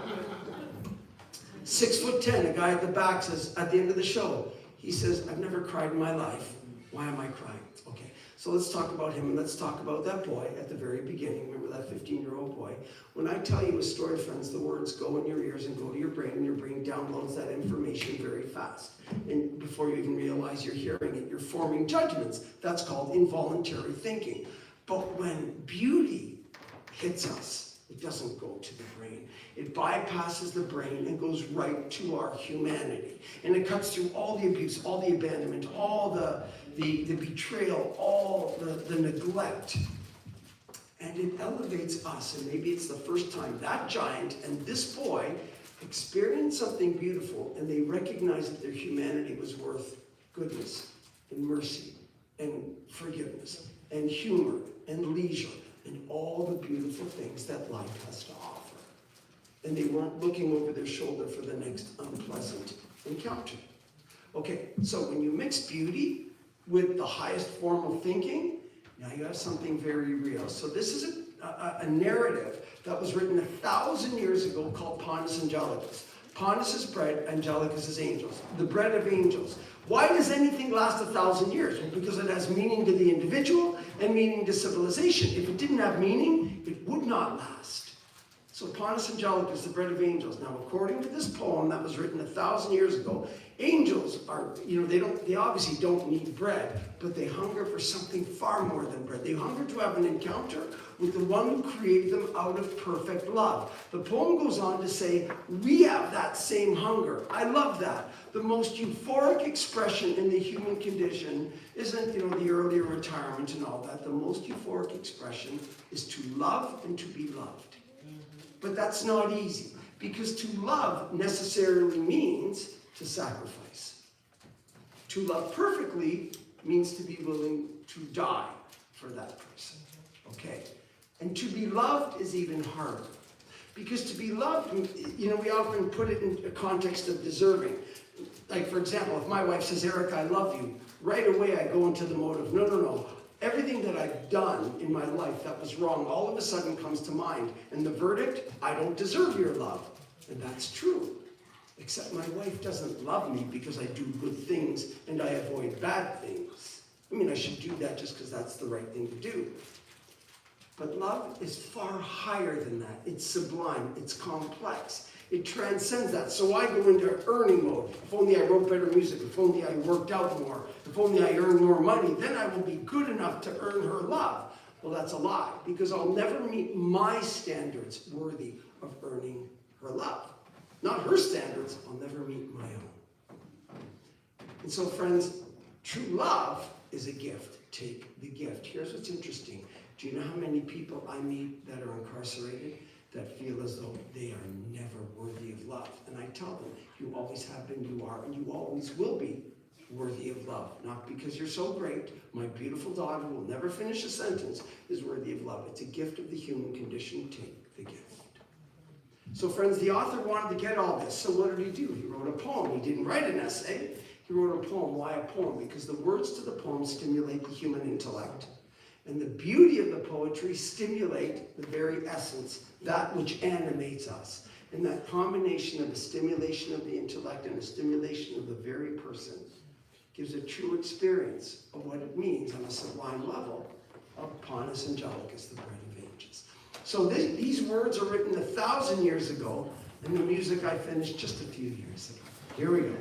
6'10", a guy at the back says, at the end of the show, he says, "I've never cried in my life. Why am I crying?" Okay, so let's talk about him, and let's talk about that boy at the very beginning. Remember that 15-year-old boy? When I tell you a story, friends, the words go in your ears and go to your brain, and your brain downloads that information very fast. And before you even realize you're hearing it, you're forming judgments. That's called involuntary thinking. But when beauty hits us, it doesn't go to the brain. It bypasses the brain and goes right to our humanity. And it cuts through all the abuse, all the abandonment, all the betrayal, all the neglect. And it elevates us. And maybe it's the first time that giant and this boy experienced something beautiful, and they recognized that their humanity was worth goodness and mercy and forgiveness and humor and leisure and all the beautiful things that life has to offer. And they weren't looking over their shoulder for the next unpleasant encounter. Okay, so when you mix beauty with the highest form of thinking, now you have something very real. So this is a narrative that was written 1,000 years ago called Panis Angelicus. Panis is bread, Angelicus is angels. The bread of angels. Why does anything last 1,000 years? Well, because it has meaning to the individual and meaning to civilization. If it didn't have meaning, it would not last. So Panis Angelicus, the bread of angels. Now, according to this poem that was written 1,000 years ago, angels are, they obviously don't need bread, but they hunger for something far more than bread. They hunger to have an encounter with the one who created them out of perfect love. The poem goes on to say, we have that same hunger. I love that. The most euphoric expression in the human condition isn't, the earlier retirement and all that. The most euphoric expression is to love and to be loved. But that's not easy, because to love necessarily means to sacrifice. To love perfectly means to be willing to die for that person. Okay? And to be loved is even harder. Because to be loved, we often put it in a context of deserving. Like, for example, if my wife says, Eric, I love you, right away I go into the mode of, no. Everything that I've done in my life that was wrong all of a sudden comes to mind. And the verdict, I don't deserve your love. And that's true. Except my wife doesn't love me because I do good things and I avoid bad things. I should do that just because that's the right thing to do. But love is far higher than that. It's sublime. It's complex. It transcends that. So I go into earning mode. If only I wrote better music. If only I worked out more. If only I earned more money. Then I will be good enough to earn her love. Well, that's a lie. Because I'll never meet my standards worthy of earning her love. Not her standards. I'll never meet my own. And so, friends, true love is a gift. Take the gift. Here's what's interesting. Do you know how many people I meet that are incarcerated that feel as though they are never worthy of love? And I tell them, you always have been, you are, and you always will be worthy of love. Not because you're so great, my beautiful daughter will never finish a sentence, is worthy of love. It's a gift of the human condition. Take the gift. So friends, the author wanted to get all this. So what did he do? He wrote a poem. He didn't write an essay. He wrote a poem. Why a poem? Because the words to the poem stimulate the human intellect. And the beauty of the poetry stimulate the very essence, that which animates us. And that combination of a stimulation of the intellect and a stimulation of the very person gives a true experience of what it means on a sublime level of Panis Angelicus, the bread of angels. So these words are written 1,000 years ago, and the music I finished just a few years ago. Here we go.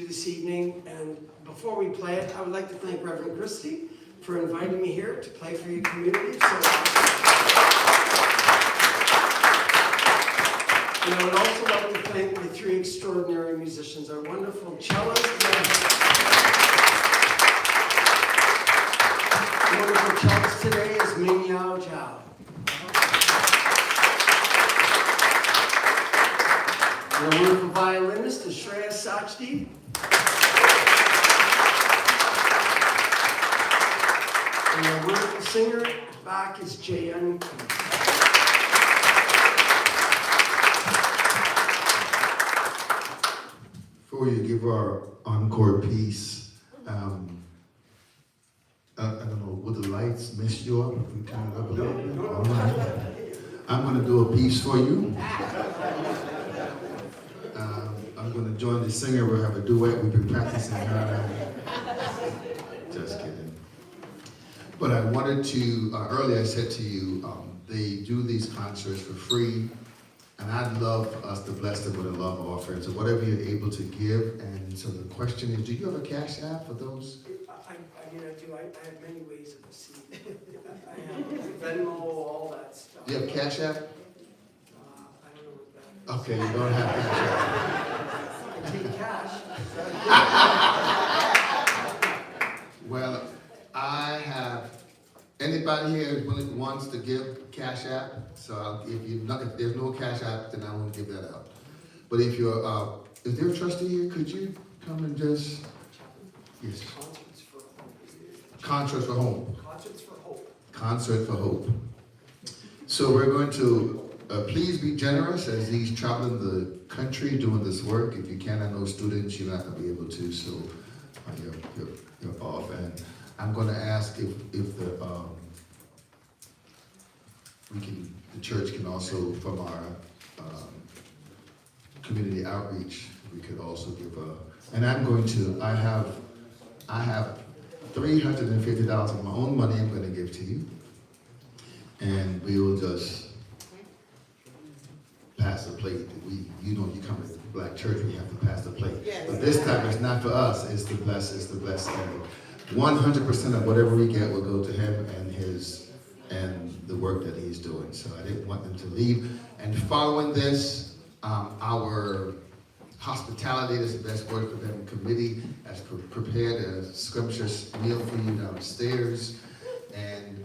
this evening. And before we play it, I would like to thank Reverend Christie for inviting me here to play for your community. And I would also like to thank my three extraordinary musicians, our wonderful cellist. The wonderful cellist today is Ming Yao Zhao. And our wonderful violinist is Shreya Sachdi. And our wonderful singer back is Jayan. Before you give our encore piece, I don't know, would the lights mess you up if we turn it up a little bit? All right. I'm going to do a piece for you. I'm going to join the singer. We'll have a duet. We've been practicing her. Just kidding. But I wanted to, earlier I said to you, they do these concerts for free. And I'd love us to bless them with a love offering. So whatever you're able to give. And so the question is, do you have a cash app for those? I mean, I do. I have many ways of receiving. I have Venmo, all that stuff. You have cash app? I don't know what that is. Okay, you don't have cash app. I take cash. Well, I have, anybody here who wants to give cash app? So if there's no cash app, then I won't give that out. But if you're, is there a trustee here? Could you come and just, yes. Concerts for Hope. Concerts for Hope. Concert for Hope. So we're going to, please be generous as he's traveling the country doing this work. If you can, I know students, you're not going to be able to, so you're off. And I'm going to ask if the church can also, from our community outreach, we could also give and I'm going to, I have $350 of my own money I'm going to give to you. And we will just pass the plate. You know, you come to the black church, we have to pass the plate. Yes. But this time it's not for us, it's to bless him. 100% of whatever we get will go to him and the work that he's doing. So I didn't want them to leave. And following this, our hospitality, that's the best word for them, committee has prepared a scrumptious meal for you downstairs. And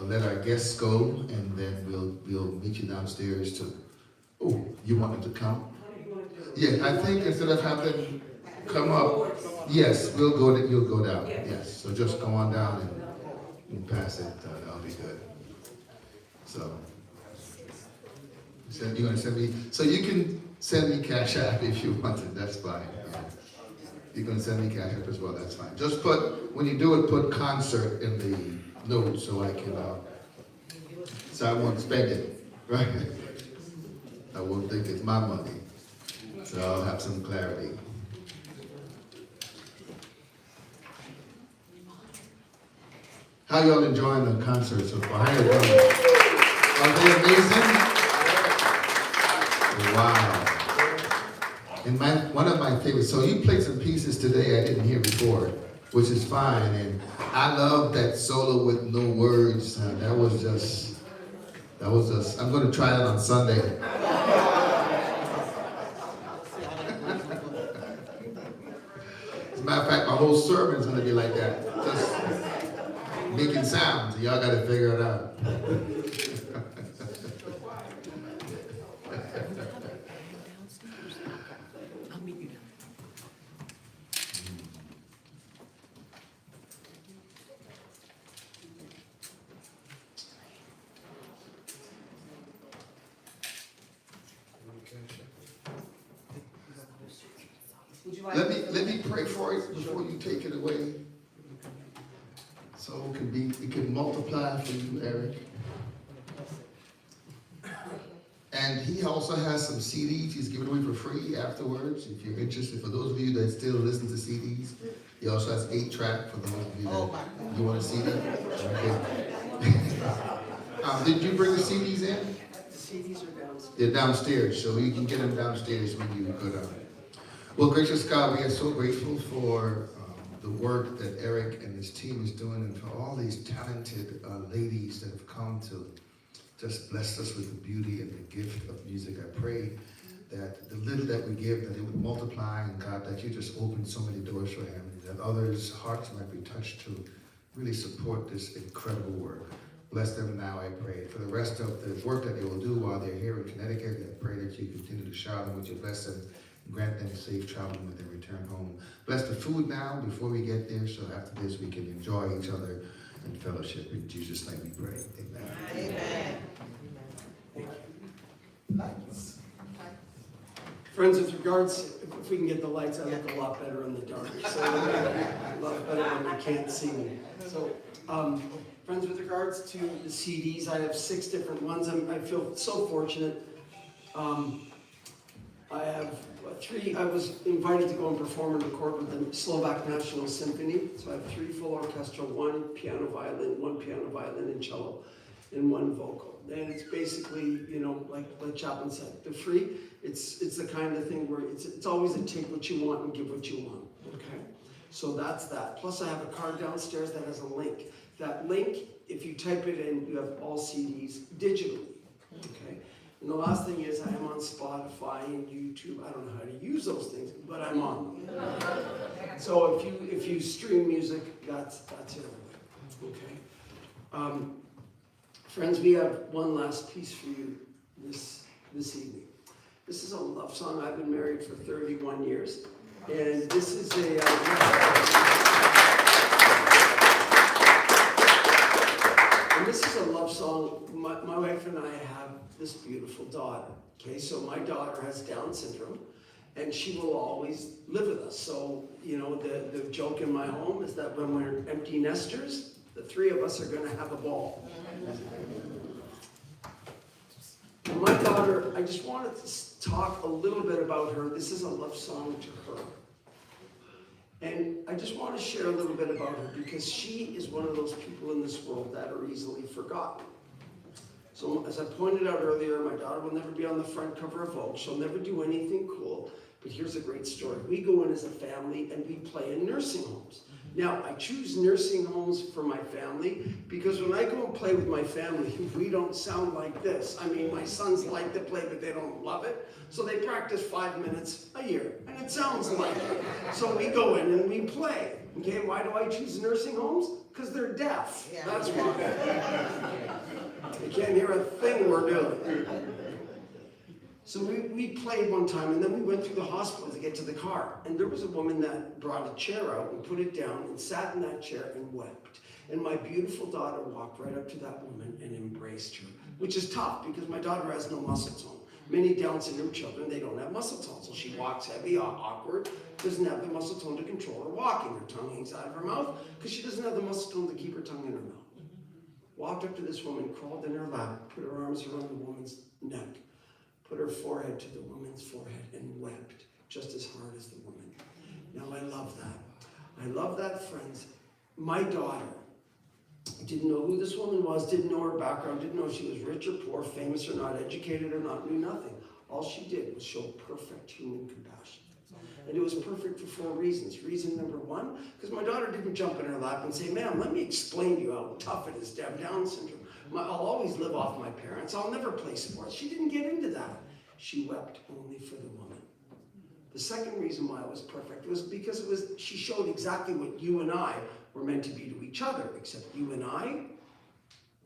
let our guests go, and then we'll meet you downstairs to, oh, you want them to come? Yeah, I think instead of having come up, yes, you'll go down, yes. So just go on down and pass it, that'll be good. So, you're gonna send me, so you can send me cash app if you want it, that's fine. You're gonna send me cash app as well, that's fine. Just when you do it, put concert in the note so I can, so I won't spend it, right? I won't think it's my money, so I'll have some clarity. How y'all enjoying the concert so far? How you doing? Are they amazing? Wow. And one of my favorites, so you played some pieces today I didn't hear before, which is fine, and I love that solo with no words. That was just, I'm going to try that on Sunday. As a matter of fact, my whole sermon's going to be like that. Just making sounds. Y'all got to figure it out. Let me pray for it before you take it away. So it can multiply for you, Eric. And he also has some CDs he's giving away for free afterwards. If you're interested, for those of you that still listen to CDs, he also has 8-track for those of you that you want a CD. Okay. Did you bring the CDs in? The CDs are downstairs. They're downstairs, so you can get them downstairs when you go down. Well, gracious God, we are so grateful for the work that Eric and his team is doing, and for all these talented ladies that have come to just bless us with the beauty and the gift of music. I pray that the little that we give, that it would multiply, and God, that you just open so many doors for him, and that others' hearts might be touched to really support this incredible work. Bless them now, I pray. For the rest of the work that they will do while they're here in Connecticut, I pray that you continue to shower them with your blessing and grant them safe traveling when they return home. Bless the food now before we get there, so after this we can enjoy each other in fellowship. In Jesus' name we pray. Amen. Amen. Lights. Friends, with regards, if we can get the lights, I look a lot better in the dark. So a lot better when you can't see me. So, friends, with regards to the CDs, I have 6 different ones. I feel so fortunate. I have 3. I was invited to go and perform and record with the Slovak National Symphony. So I have 3 full orchestral, 1 piano violin, 1 piano violin and cello, and 1 vocal. And it's basically, you know, like Chapman said, they're free. It's the kind of thing where it's always a take what you want and give what you want. Okay, so that's that. Plus, I have a card downstairs that has a link. That link, if you type it in, you have all CDs digitally. Okay. And the last thing is, I am on Spotify and YouTube. I don't know how to use those things, but I'm on them. So if you stream music, that's it. Okay. Friends, we have one last piece for you this evening. This is a love song. I've been married for 31 years, and this is a. And this is a love song. My wife and I have this beautiful daughter. Okay, so my daughter has Down syndrome, and she will always live with us. So, you know, the joke in my home is that when we're empty nesters, the 3 of us are going to have a ball. And my daughter, I just wanted to talk a little bit about her. This is a love song to her. And I just want to share a little bit about her because she is one of those people in this world that are easily forgotten. So as I pointed out earlier, my daughter will never be on the front cover of Vogue. She'll never do anything cool. But here's a great story. We go in as a family and we play in nursing homes. Now, I choose nursing homes for my family because when I go and play with my family, we don't sound like this. I mean, my sons like to play, but they don't love it. So they practice 5 minutes a year, and it sounds like it. So we go in and we play. Okay, why do I choose nursing homes? Because they're deaf. Yeah. That's why. They can't hear a thing we're doing. So we played one time, and then we went through the hospital to get to the car. And there was a woman that brought a chair out and put it down and sat in that chair and wept. And my beautiful daughter walked right up to that woman and embraced her, which is tough because my daughter has no muscle tone. Many Down syndrome children, they don't have muscle tone. So she walks heavy, awkward, doesn't have the muscle tone to control her walking. Her tongue hangs out of her mouth because she doesn't have the muscle tone to keep her tongue in her mouth. Walked up to this woman, crawled in her lap, put her arms around the woman's neck, put her forehead to the woman's forehead and wept just as hard as the woman. Now I love that. I love that, friends. My daughter didn't know who this woman was, didn't know her background, didn't know if she was rich or poor, famous or not, educated or not, knew nothing. All she did was show perfect human compassion. And it was perfect for 4 reasons. Reason number 1, because my daughter didn't jump in her lap and say, ma'am, let me explain to you how tough it is to have Down syndrome. I'll always live off my parents. I'll never play sports. She didn't get into that. She wept only for the woman. The second reason why it was perfect was because she showed exactly what you and I were meant to be to each other, except you and I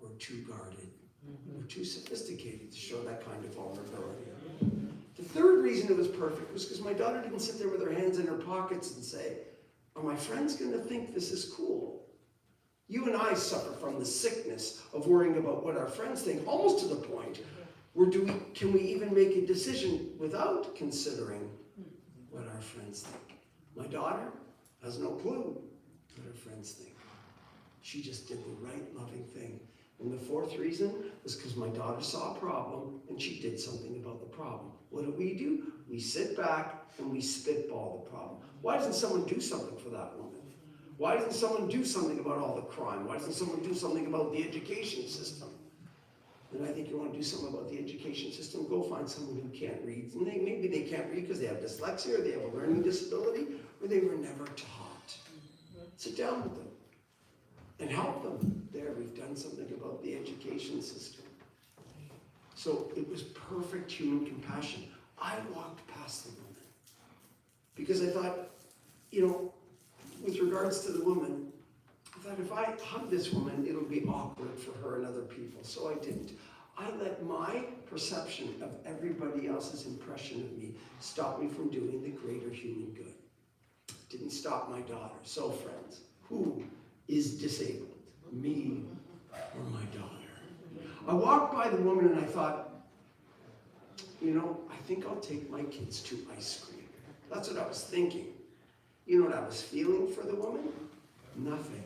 were too guarded. We're too sophisticated to show that kind of vulnerability. The third reason it was perfect was because my daughter didn't sit there with her hands in her pockets and say, are my friends going to think this is cool? You and I suffer from the sickness of worrying about what our friends think, almost to the point where can we even make a decision without considering what our friends think? My daughter has no clue what her friends think. She just did the right, loving thing. And the fourth reason was because my daughter saw a problem and she did something about the problem. What do? We sit back and we spitball the problem. Why doesn't someone do something for that woman? Why doesn't someone do something about all the crime? Why doesn't someone do something about the education system? And I think you want to do something about the education system, go find someone who can't read. And maybe they can't read because they have dyslexia, or they have a learning disability, or they were never taught. Sit down with them and help them. There, we've done something about the education system. So it was perfect human compassion. I walked past the woman because I thought, with regards to the woman, I thought if I hug this woman, it'll be awkward for her and other people. So I didn't. I let my perception of everybody else's impression of me stop me from doing the greater human good. Didn't stop my daughter. So friends, who is disabled? Me or my daughter? I walked by the woman and I thought, I think I'll take my kids to ice cream. That's what I was thinking. You know what I was feeling for the woman? Nothing.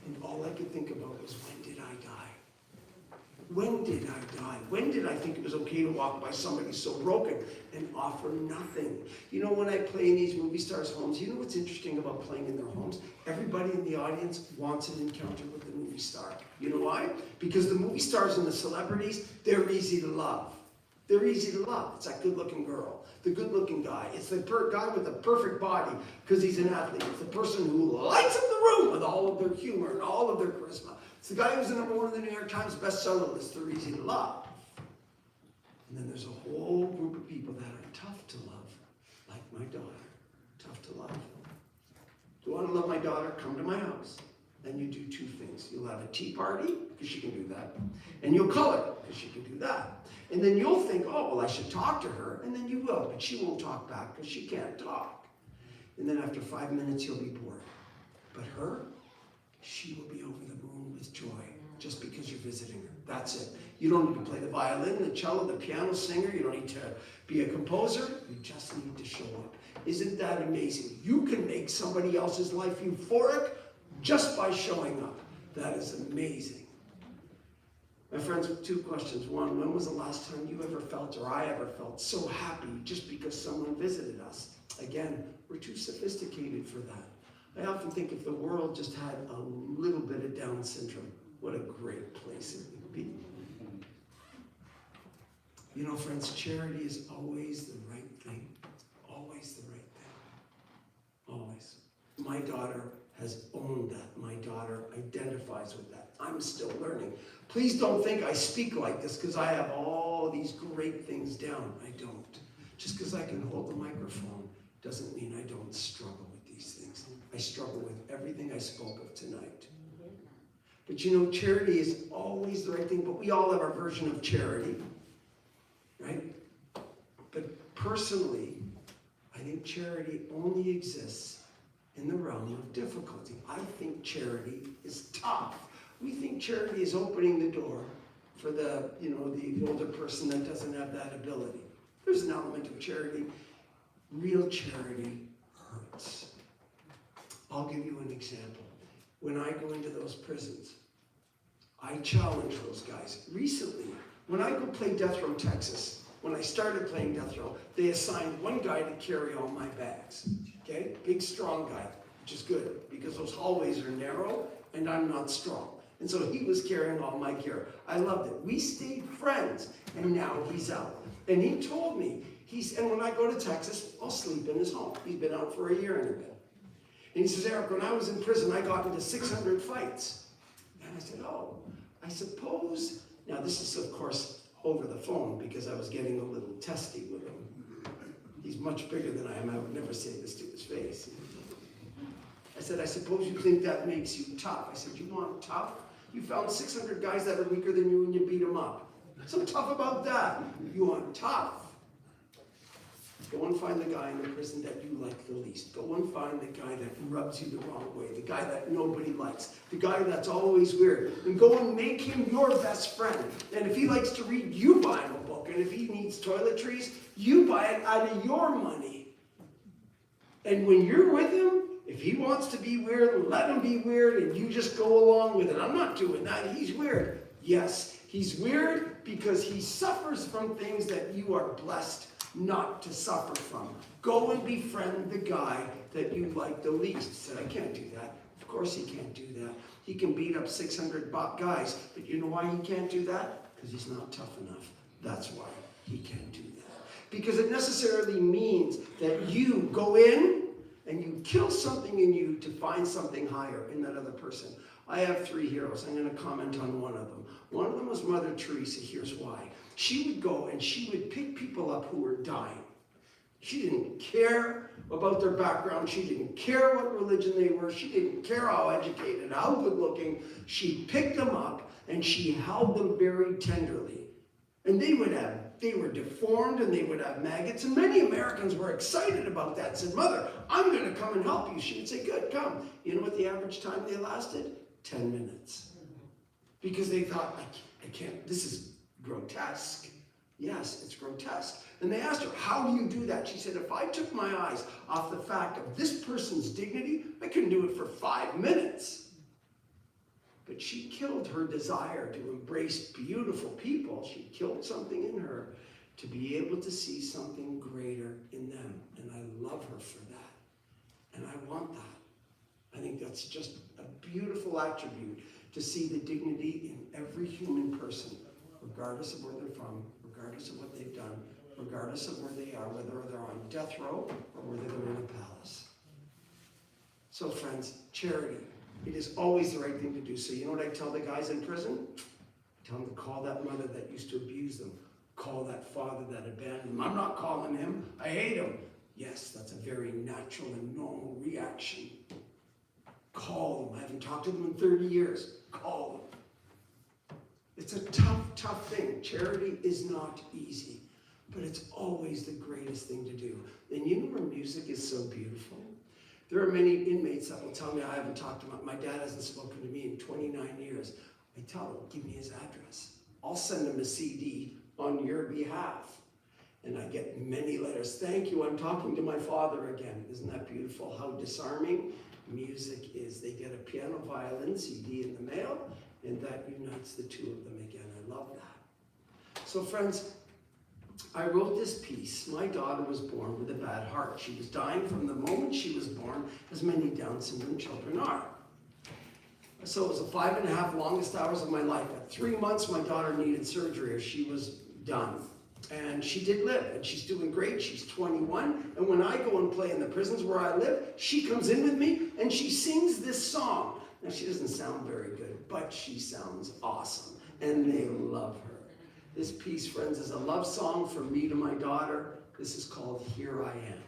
And all I could think about was, when did I die? When did I die? When did I think it was okay to walk by somebody so broken and offer nothing? When I play in these movie stars' homes, you know what's interesting about playing in their homes? Everybody in the audience wants an encounter with the movie star. You know why? Because the movie stars and the celebrities, they're easy to love. They're easy to love. It's that good-looking girl, the good-looking guy. It's the guy with the perfect body because he's an athlete. It's the person who lights up the room with all of their humor and all of their charisma. It's the guy who's the #1 on the New York Times bestseller list. They're easy to love. And then there's a whole group of people that are tough to love, like my daughter. Tough to love. Do you want to love my daughter? Come to my house. Then you do two things. You'll have a tea party, because she can do that. And you'll color, because she can do that. And then you'll think, oh, well, I should talk to her. And then you will, but she won't talk back, because she can't talk. And then after 5 minutes, you'll be bored. But her, she will be over the moon with joy, just because you're visiting her. That's it. You don't need to play the violin, the cello, the piano singer. You don't need to be a composer. You just need to show up. Isn't that amazing? You can make somebody else's life euphoric just by showing up. That is amazing. My friends, 2 questions. One, when was the last time you ever felt, or I ever felt, so happy just because someone visited us? Again, we're too sophisticated for that. I often think if the world just had a little bit of Down syndrome, what a great place it would be. Friends, charity is always the right thing. Always the right thing. Always. My daughter has owned that. My daughter identifies with that. I'm still learning. Please don't think I speak like this because I have all these great things down. I don't. Just because I can hold the microphone doesn't mean I don't struggle with these things. I struggle with everything I spoke of tonight. But charity is always the right thing, but we all have our version of charity, right? But personally, I think charity only exists in the realm of difficulty. I think charity is tough. We think charity is opening the door for the older person that doesn't have that ability. There's an element of charity. Real charity hurts. I'll give you an example. When I go into those prisons, I challenge those guys. Recently, when I go play Death Row Texas, when I started playing Death Row, they assigned one guy to carry all my bags. Okay? Big, strong guy, which is good because those hallways are narrow and I'm not strong. And so he was carrying all my gear. I loved it. We stayed friends, and now he's out. And he told me, and when I go to Texas, I'll sleep in his home. He's been out for a year and a bit. And he says, Eric, when I was in prison, I got into 600 fights. And I said, oh, I suppose, now this is of course over the phone because I was getting a little testy with him. He's much bigger than I am. I would never say this to his face. I said, I suppose you think that makes you tough. I said, you want tough? You found 600 guys that are weaker than you and you beat them up. What's so tough about that? You want tough? Go and find the guy in the prison that you like the least. Go and find the guy that rubs you the wrong way, the guy that nobody likes, the guy that's always weird, and go and make him your best friend. And if he likes to read, you buy him a book. And if he needs toiletries, you buy it out of your money. And when you're with him, if he wants to be weird, let him be weird, and you just go along with it. I'm not doing that. He's weird. Yes, he's weird because he suffers from things that you are blessed not to suffer from. Go and befriend the guy that you like the least. He said, I can't do that. Of course he can't do that. He can beat up 600 guys, but you know why he can't do that? Because he's not tough enough. That's why he can't do that. Because it necessarily means that you go in and you kill something in you to find something higher in that other person. I have 3 heroes. I'm going to comment on one of them. One of them was Mother Teresa. Here's why. She would go and she would pick people up who were dying. She didn't care about their background. She didn't care what religion they were. She didn't care how educated, how good looking. She picked them up and she held them very tenderly. And they were deformed and they would have maggots. And many Americans were excited about that. Said, Mother, I'm going to come and help you. She would say, good, come. You know what the average time they lasted? 10 minutes. Because they thought, I can't, this is grotesque. Yes, it's grotesque. And they asked her, how do you do that? She said, if I took my eyes off the fact of this person's dignity, I couldn't do it for 5 minutes. But she killed her desire to embrace beautiful people. She killed something in her to be able to see something greater in them. And I love her for that. And I want that. I think that's just a beautiful attribute to see the dignity in every human person, regardless of where they're from, regardless of what they've done, regardless of where they are, whether they're on death row or whether they're in a palace. So friends, charity. It is always the right thing to do. So you know what I tell the guys in prison? I tell them to call that mother that used to abuse them. Call that father that abandoned them. I'm not calling him. I hate him. Yes, that's a very natural and normal reaction. Call them. I haven't talked to them in 30 years. Call them. It's a tough, tough thing. Charity is not easy, but it's always the greatest thing to do. And you know where music is so beautiful? There are many inmates that will tell me, I haven't talked to my dad hasn't spoken to me in 29 years. I tell them, give me his address. I'll send him a CD on your behalf. And I get many letters. Thank you, I'm talking to my father again. Isn't that beautiful? How disarming music is. They get a piano violin CD in the mail, and that unites the two of them again. I love that. So friends, I wrote this piece. My daughter was born with a bad heart. She was dying from the moment she was born, as many Down syndrome children are. So it was the 5.5 longest hours of my life. At 3 months, my daughter needed surgery, or she was done. And she did live, and she's doing great. She's 21, and when I go and play in the prisons where I live, she comes in with me, and she sings this song. Now, she doesn't sound very good, but she sounds awesome, and they love her. This piece, friends, is a love song from me to my daughter. This is called Here I Am.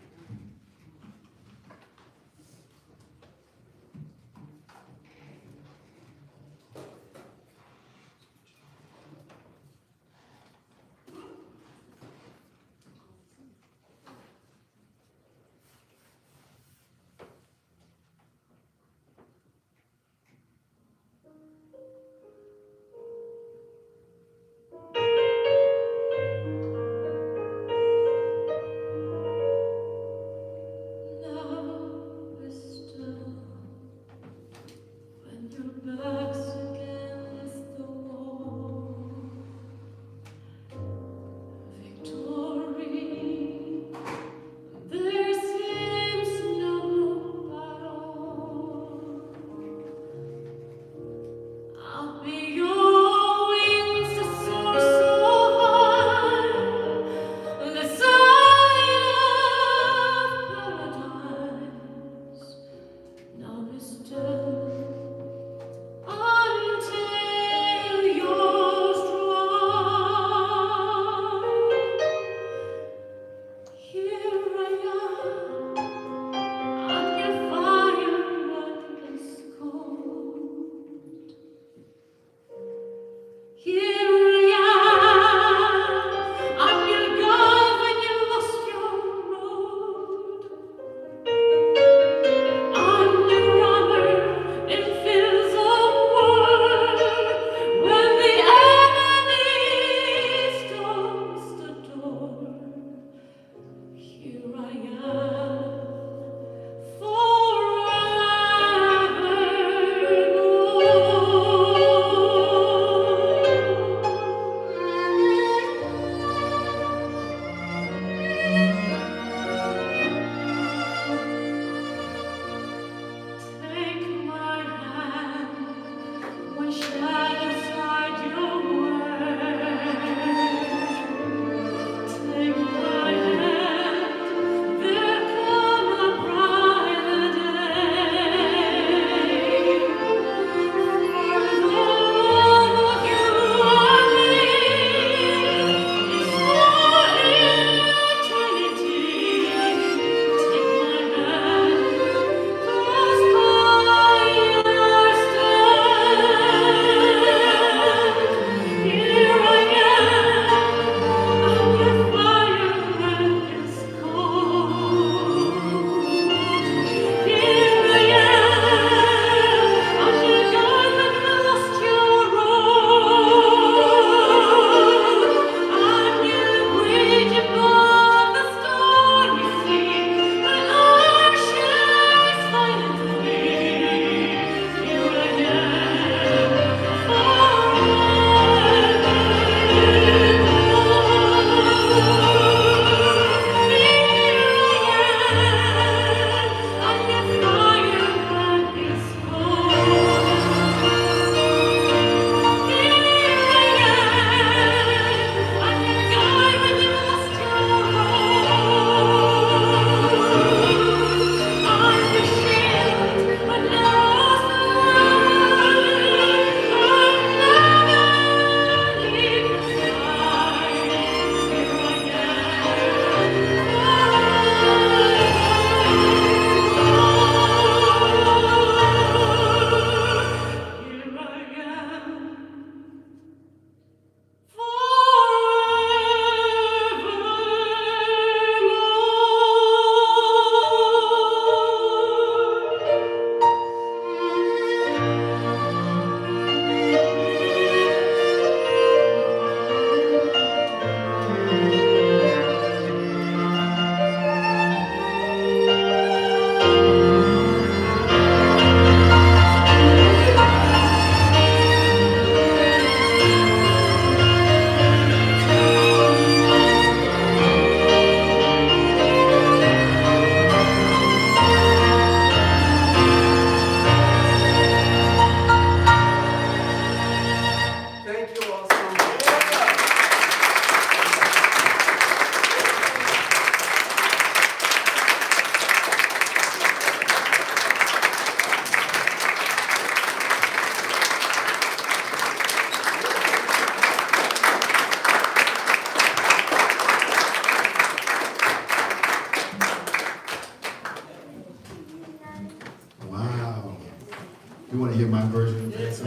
You want to hear my version of that?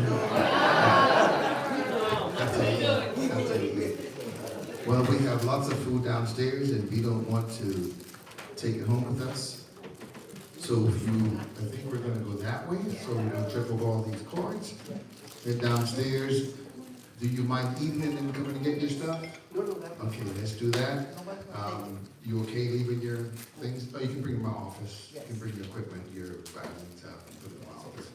That's it. Well, we have lots of food downstairs, and we don't want to take it home with us. So if you, I think we're gonna go that way, so we're gonna trip over all these cords, head downstairs. Do you mind eating and then coming to get your stuff? No, that. Okay, let's do that. You okay leaving your things? Oh, you can bring them to my office. You can bring your equipment, your valuable stuff, and put it in my office.